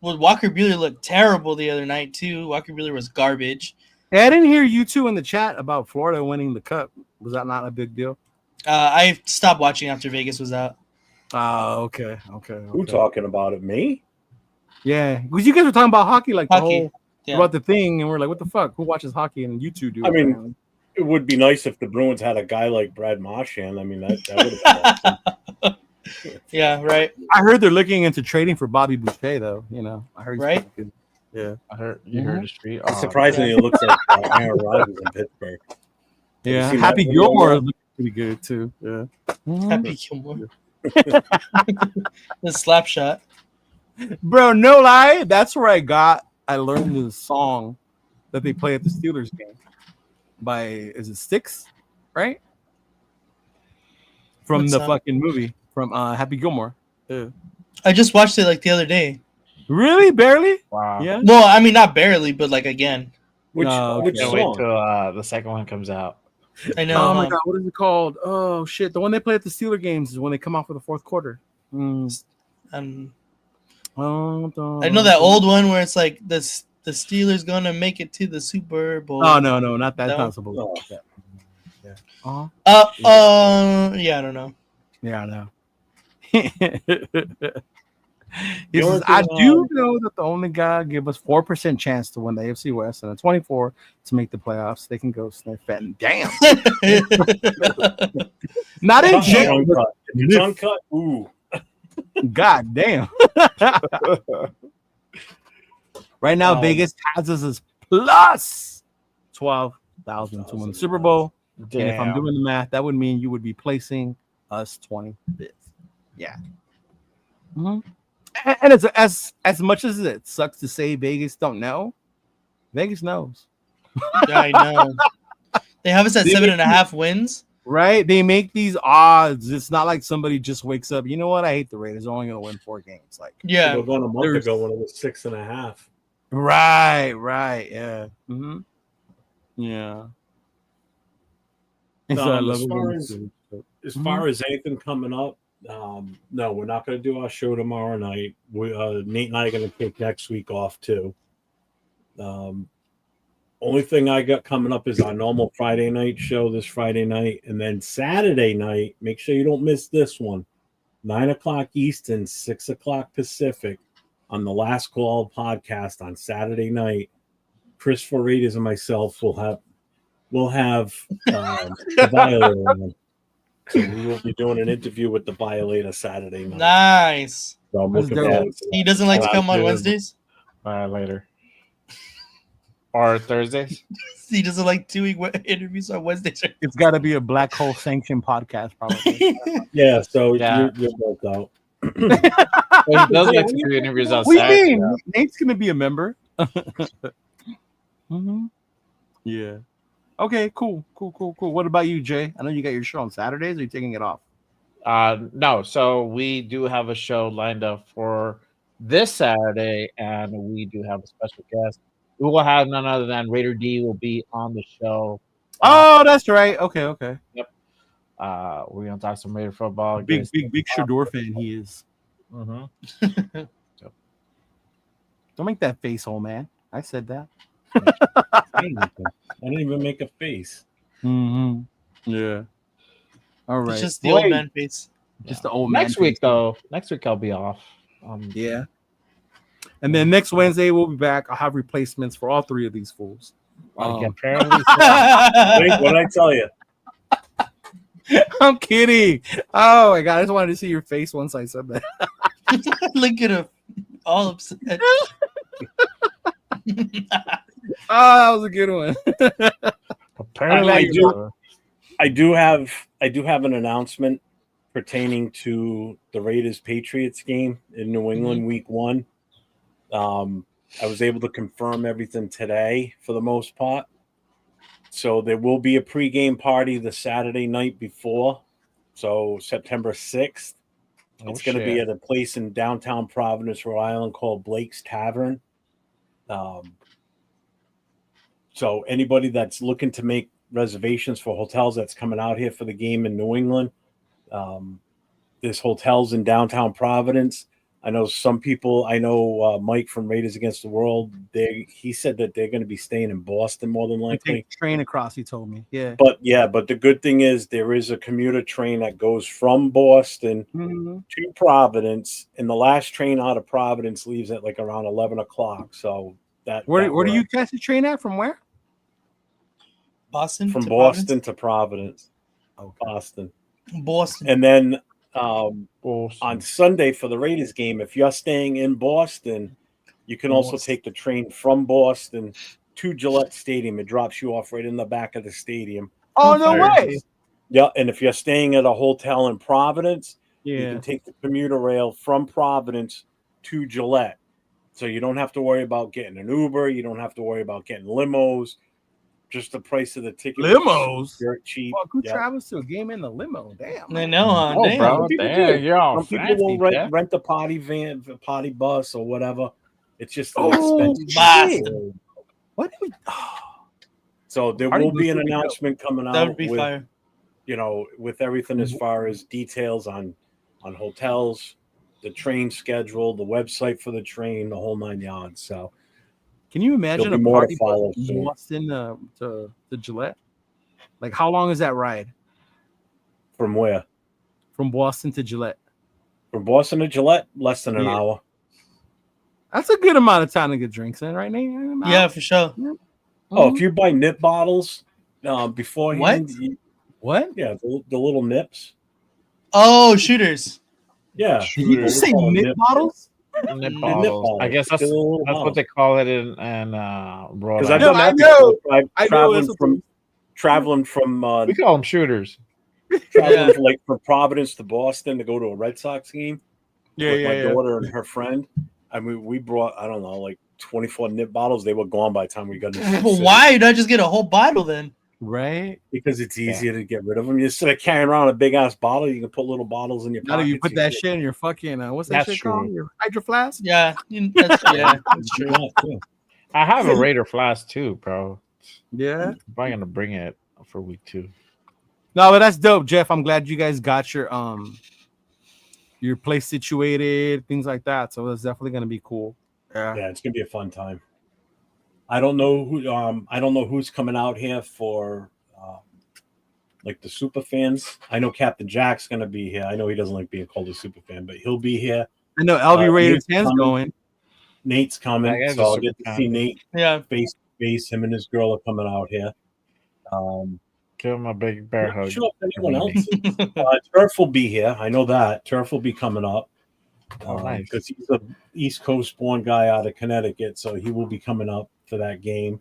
Walker Buehler looked terrible the other night too. Walker Buehler was garbage. Hey, I didn't hear you two in the chat about Florida winning the cup. Was that not a big deal? I stopped watching after Vegas was out. Oh, okay. Who talking about it? Me? Yeah, because you guys were talking about hockey, like the Hockey, whole yeah. about the thing, and we're like, what the fuck? Who watches hockey? And you two do. I mean, apparently. it would be nice if the Bruins had a guy like Brad Marchand. I mean, that would have been awesome. Yeah, right. I heard they're looking into trading for Bobby Boucher, though. You know, I heard. Right? Good. Yeah. I heard you heard the street. Surprisingly, it looks like Aaron Rodgers in Pittsburgh. Yeah. seen Happy that video Gilmore yet? looks pretty good too. Yeah. Happy Gilmore. The slap shot. Bro, no lie, that's where I learned the song that they play at the Steelers game by is it Styx, right? From What the song? fucking movie from Happy Gilmore. Yeah. I just watched it like the other day. Really? Barely? Wow. Yeah. Well, I mean, not barely, but like again. Which Okay. Can't wait song? till the second one comes out. I know. Oh my god, what is it called? Oh shit, the one they play at the Steeler games is when they come out for the fourth quarter. I I know that old one where it's like the Steelers gonna make it to the Super Bowl. Oh no, not that. No? Not supposed No. to. Yeah. Uh-huh. Yeah, I don't know. Yeah, I know. He only says, I thing, do know that the only guy give us 4% chance to win the AFC West and a 24 to make the playoffs. They can go sniff and damn. Not in It's jail. uncut. If it's uncut. Ooh. God damn. Right now, Um, Vegas has us as plus 12,000 to win the Super Bowl. And if I'm doing the math, that would mean you would be placing us 25th. Yeah. Mm-hmm. And it's as much as it sucks to say Vegas don't know, Vegas knows. Yeah, I know. They have us at 7.5 wins. Right? They make these odds. It's not like somebody just wakes up, you know what? I hate the Raiders. They're only going to win 4 games. Like, Yeah. It was on a month ago when it was 6.5. right. Yeah. Mm-hmm. Yeah. As Mm-hmm. far as anything coming up, no, we're not going to do our show tomorrow night. Nate and I are going to take next week off too. Only thing I got coming up is our normal Friday night show this Friday night, and then Saturday night. Make sure you don't miss this one. 9:00 Eastern, 6:00 Pacific, on the Last Call podcast on Saturday night. Chris Faritas and myself will have the Violator on. So we will be doing an interview with the Violator Saturday night. Nice. So I'm looking That's dope. forward to He that. doesn't like to come on Dude. Wednesdays. Later. Or Thursdays. He doesn't like doing interviews on Wednesdays. It's got to be a black hole sanctioned podcast, probably. Yeah, so Yeah. You're both out. Well, he does like to do interviews What do you outside. mean? Nate's going to be a member. Mm-hmm. Yeah. Okay, cool. What about you, Jay? I know you got your show on Saturdays. Are you taking it off? No, so we do have a show lined up for this Saturday, and we do have a special guest. We will have none other than Raider D will be on the show. Oh, that's right. Okay. We're gonna talk some Raider football. Big Shador fan he is. Mm-hmm. Don't make that face, old man. I said that. I didn't even make a face. Mm-hmm. Yeah. All right. It's just the old man face. Just the old man. Next week, face. though. Next week I'll be off. Yeah. And then next Wednesday we'll be back. I'll have replacements for all 3 of these fools. Apparently, What did I tell you? I'm kidding. Oh my god! I just wanted to see your face once I said that. Look at him, all upset. Oh, that was a good one. apparently, I do have an announcement pertaining to the Raiders Patriots game in New England week 1. I was able to confirm everything today for the most part. So there will be a pregame party the Saturday night before. So September 6th. It's going to be at a place in downtown Providence, Rhode Island called Blake's Tavern. So anybody that's looking to make reservations for hotels that's coming out here for the game in New England, there's hotels in downtown Providence. I know some people. I know Mike from Raiders Against the World. He said that they're going to be staying in Boston more than likely. Take the train across. He told me. Yeah. But the good thing is there is a commuter train that goes from Boston to Providence, and the last train out of Providence leaves at like around 11 o'clock. So where do you catch the train at? From where? Boston. From to Boston to Providence. Providence? Boston. And then on Sunday for the Raiders game, if you're staying in Boston, you can also take the train from Boston to Gillette Stadium. It drops you off right in the back of the stadium. Oh, no way. Yeah, and if you're staying at a hotel in Providence, you Yeah. can take the commuter rail from Providence to Gillette. So you don't have to worry about getting an Uber. You don't have to worry about getting limos. Just the price of the ticket. Limos? Dirt cheap. Fuck, who travels to a game in the limo? Damn. I know, huh? Oh, Damn. bro, damn, you're all Some people fancy, will Jeff. rent a potty van, a potty bus, or whatever. It's just an Oh, expensive. shit. What do we? So there Party will be bus an would be dope. announcement coming That out would be with, fire. with everything as far as details on hotels, the train schedule, the website for the train, the whole 9 yards. So Can you imagine There'll a be more to party follow bus soon. from Boston to Gillette? Like, how long is that ride from where? from Boston to Gillette? From Boston to Gillette, less than an Yeah. hour. That's a good amount of time to get drinks in, right, Nate? Yeah, for sure. Oh, if you buy nip bottles beforehand, What? What? yeah, the little nips. Oh, shooters. Yeah. Did you just say nip bottles? Nip Nip bottles. I guess that's Just a little what bottle. they call it in Rhode Because I've Island. done that I know. before. I know, Traveling that's from traveling from We call them shooters. traveling from, like from Providence to Boston to go to a Red Sox game Yeah, with my daughter and her friend. I mean, we brought like 24 nip bottles. They were gone by the time we got to the Well, city. why not just get a whole bottle then? Right? Because it's easier to get rid of them. Instead of carrying around a big ass bottle, you can put little bottles in your Now that pockets. you put that shit in your fucking what's that That's shit called? true. Your hydro flask? Yeah, that's true. Yeah. I have a Raider flask too, bro. Yeah. I'm probably gonna bring it for week 2. No, but that's dope, Jeff. I'm glad you guys got your place situated, things like that. So that's definitely gonna be cool. Yeah. Yeah, it's gonna be a fun time. I don't know who's coming out here for like the super fans. I know Captain Jack's gonna be here. I know he doesn't like being called a super fan, but he'll be here. I know LV Raiders Nate's fans coming. going. Nate's coming, That guy's so a I'll super get to fan. see Nate Yeah. face to face. Him and his girl are coming out here. Give him a big bear Not hug. sure if anyone else is. Turf will be here. I know that. Turf will be coming up. Oh, nice. Because he's an East Coast born guy out of Connecticut, so he will be coming up for that game.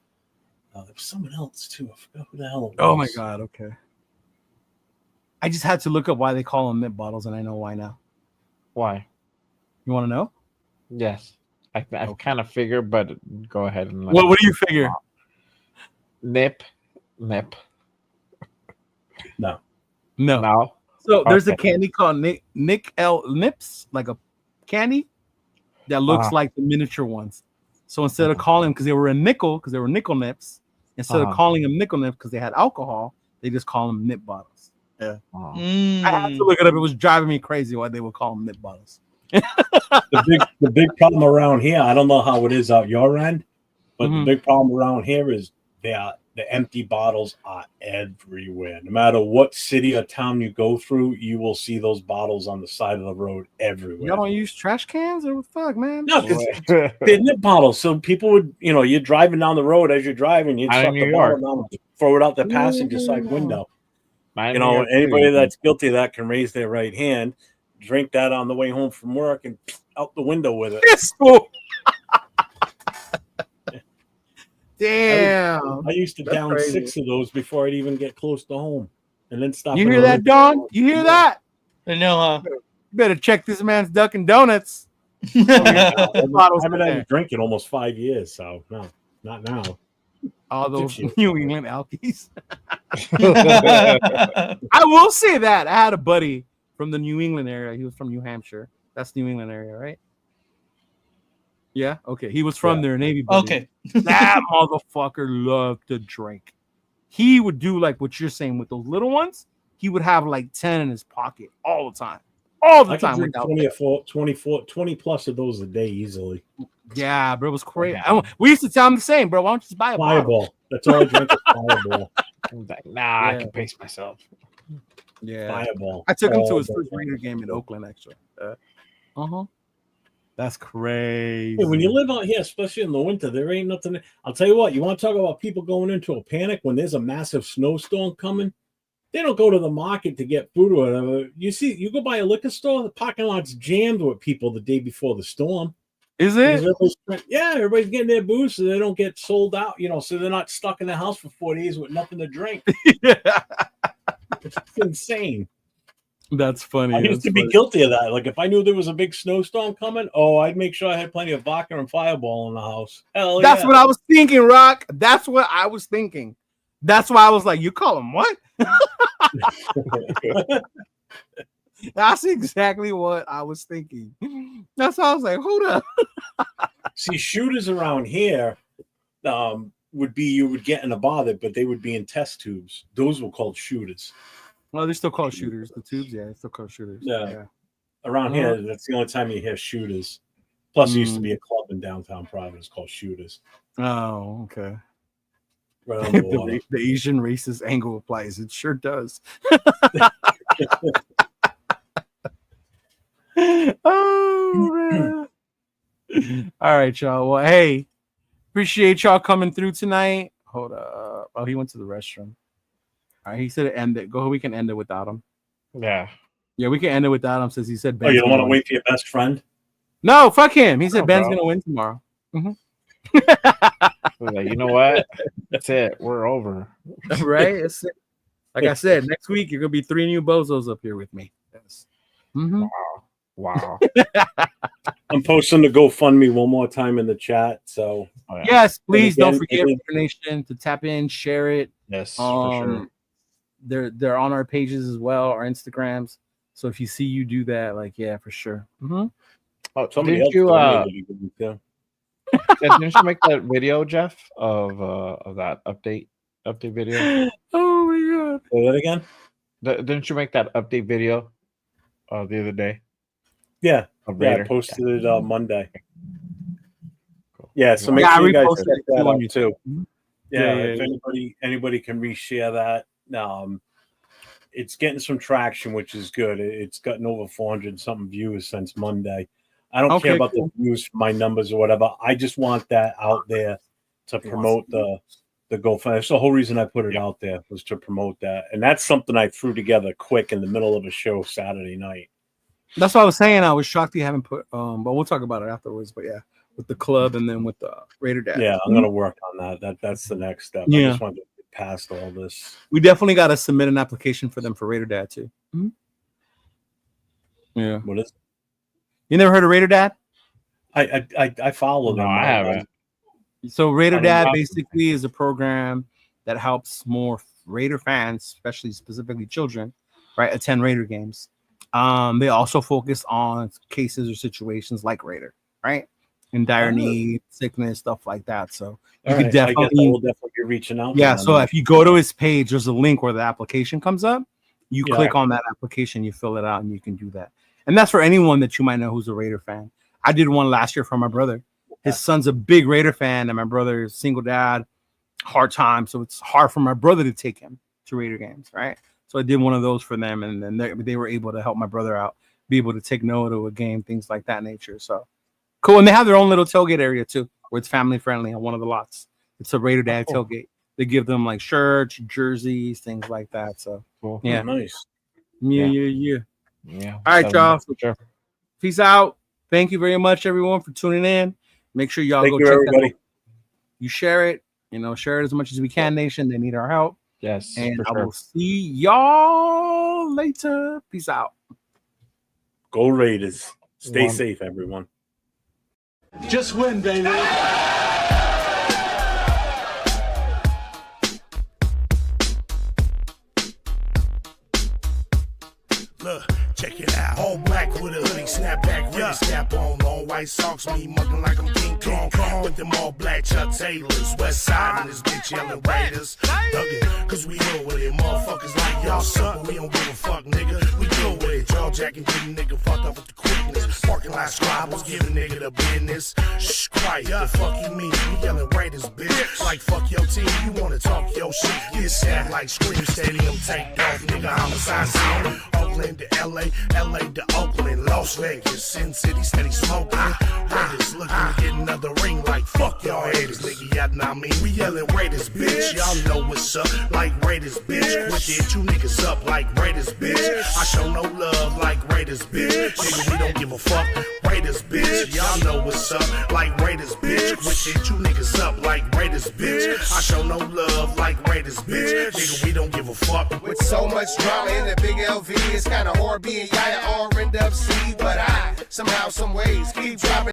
There was someone else too. I forgot who the hell it was. Oh my god, okay. I just had to look up why they call them mint bottles, and I know why now. Why? You want to know? Yes. I kind of figured, but go ahead and let What me- do you figure? Nip. No. No. No. So there's a Okay. candy called Nick L Nips, like a candy that looks like the miniature ones. So instead of calling them because they were a nickel, because they were nickel nips, instead of calling them nickel nips because they had alcohol, they just call them nip bottles. Yeah. Oh. I had to look it up. It was driving me crazy why they would call them nip bottles. The big problem around here, I don't know how it is out your end, but Mhm. the big problem around here is the empty bottles are everywhere. No matter what city or town you go through, you will see those bottles on the side of the road everywhere. Y'all don't use trash cans or what the fuck, man? No, because they're nip bottles. So people would, you're driving down the road as you're driving, you'd Out in suck the New bottle York. down, throw it out the passenger side window. Mine You know, here, too. anybody that's guilty of that can raise their right hand, drink that on the way home from work, and out the window with it. Pistol. Damn. I used to That's down crazy. 6 of those before I'd even get close to home, and then stop. You at hear a that, liquor Don? store. You hear that? I know, huh? You better check this man's Dunkin' Donuts. I Bottles haven't in had there. a drink in almost 5 years, so no, not now. All those Shit. New England Alkies. I will say that I had a buddy from the New England area. He was from New Hampshire. That's New England area, right? Yeah. Okay. He was from there, Navy. Buddy. Okay. That motherfucker loved to drink. He would do like what you're saying with those little ones. He would have like 10 in his pocket all the time. all the I can time. drink Without 20 plus of those a day easily. yeah, bro, it was crazy. Yeah. We used to tell him the same, bro. Why don't you just buy a bottle? Fireball. That's all I drink is Fireball. I was like, nah, I Yeah. can pace myself. Yeah, Fireball. I took him to all his day first long. Raider game in Oakland, actually. That's crazy. Hey, when you live out here, especially in the winter, there ain't nothing. I'll tell you what, you want to talk about people going into a panic when there's a massive snowstorm coming? They don't go to the market to get food or whatever. You go by a liquor store, the parking lot's jammed with people the day before the storm. Is it? Yeah, everybody's getting their booze so they don't get sold out, so they're not stuck in the house for 4 days with nothing to drink. It's insane. That's funny. I used to be guilty of that. Like if I knew there was a big snowstorm coming, I'd make sure I had plenty of vodka and Fireball in the house. Hell That's yeah. what I was thinking, Rock. That's what I was thinking. That's why I was like, you call him what? That's exactly what I was thinking. That's why I was like, hold up. See, shooters around here would be you would get in a bar, but they would be in test tubes. Those were called shooters. Well, they're still called shooters. The tubes, yeah, they're still called shooters. Yeah. Around here, that's the only time you hear shooters. Plus, there used to be a club in downtown Providence called Shooters. Oh, okay. Right on the water. The Asian racist angle applies. It sure does. Oh, man. All right, y'all. Well, hey, appreciate y'all coming through tonight. Hold up. Oh, he went to the restroom. All right, he said end it. We can end it without him. Yeah. Yeah, we can end it without him since he said You don't want to wait for your best friend? No, fuck him. He said Ben's going to win tomorrow. Like, you know what? That's it. We're over. Right? Like I said, next week you're going to be 3 new bozos up here with me. Yes. Wow. I'm posting the GoFundMe one more time in the chat. So yes, please don't forget information to tap in, share it. Yes, for sure. They're on our pages as well, our Instagrams. So if you see you do that, like for sure. Oh, didn't you didn't you make that video, Jeff, of that update video? Oh my god! Say that again. Didn't you make that update video the other day? Yeah, I posted it Monday. Cool. Yeah, so make sure you guys check that out too. Yeah, if anybody can reshare that. It's getting some traction, which is good. It's gotten over 400 something views since Monday. I don't care about the views for my numbers or whatever. I just want that out there to promote the GoFundMe. That's the whole reason I put it out there, was to promote that. And that's something I threw together quick in the middle of a show Saturday night. That's what I was saying. I was shocked you haven't put but we'll talk about it afterwards. But yeah, with the club and then with the Raider Dad. Yeah, I'm gonna work on that. That's the next step. Yeah. I just wanted to get past all this. We definitely got to submit an application for them for Raider Dad too. Yeah. What is it? You never heard of Raider Dad? I follow them. No, I haven't. So Raider Dad basically is a program that helps more Raider fans, specifically children, right, attend Raider games. They also focus on cases or situations like Raider, right, in dire need, sickness, stuff like that. So you could definitely be reaching out. Yeah. So if you go to his page, there's a link where the application comes up. You click on that application, you fill it out, and you can do that. And that's for anyone that you might know who's a Raider fan. I did one last year for my brother. His son's a big Raider fan, and my brother is single dad, hard time. So it's hard for my brother to take him to Raider games, right? So I did one of those for them, and then they were able to help my brother out, be able to take Noah to a game, things like that nature. So cool. And they have their own little tailgate area too, where it's family friendly on one of the lots. It's a Raider Dad tailgate. They give them like shirts, jerseys, things like that. So yeah, nice. Yeah. Yeah. All right, y'all. Sure. Peace out. Thank you very much, everyone, for tuning in. Make sure y'all go check everybody. that out. You share it. Share it as much as we can, nation. They need our help. Yes. And I will see y'all later. Peace out. Go Raiders. Stay safe, everyone. Just win, baby. Look, check it out. All black with a hoodie, snapback, really snap on. Long white socks, me mugging like I'm King Kong. with them all black Chuck Taylors. West side and this bitch yelling Raiders. Thuggin', cause we ill with it. Motherfuckers like y'all suck, but we don't give a fuck, nigga. We deal with it. Jaw jacking, getting nigga fucked up with the quickness. Parking lot squabbles, giving nigga the business. Shh, quiet, the fuck you mean? We yelling Raiders, bitch. Like fuck your team, you wanna talk your shit. Get sad like Scream Stadium, take off, nigga. Homicide scene. Oakland to LA, LA to Oakland, Las Vegas, Sin City, steady smoking. Raiders looking to get another ring like fuck y'all haters, nigga. Y'all know I mean? We yelling Raiders, bitch. Y'all know what's up, like Raiders, bitch. Quit it, two niggas up like Raiders, bitch. I show no love like Raiders, bitch. Nigga, we don't give a fuck. Raiders, bitch. Y'all know what's up, like Raiders, bitch. Quit it, two niggas up like Raiders, bitch. I show no love like Raiders, bitch. Nigga, we don't give a fuck. With so much drama in the big LV, it's kinda hard being Yaya or end up C. But I somehow, some ways keep dropping.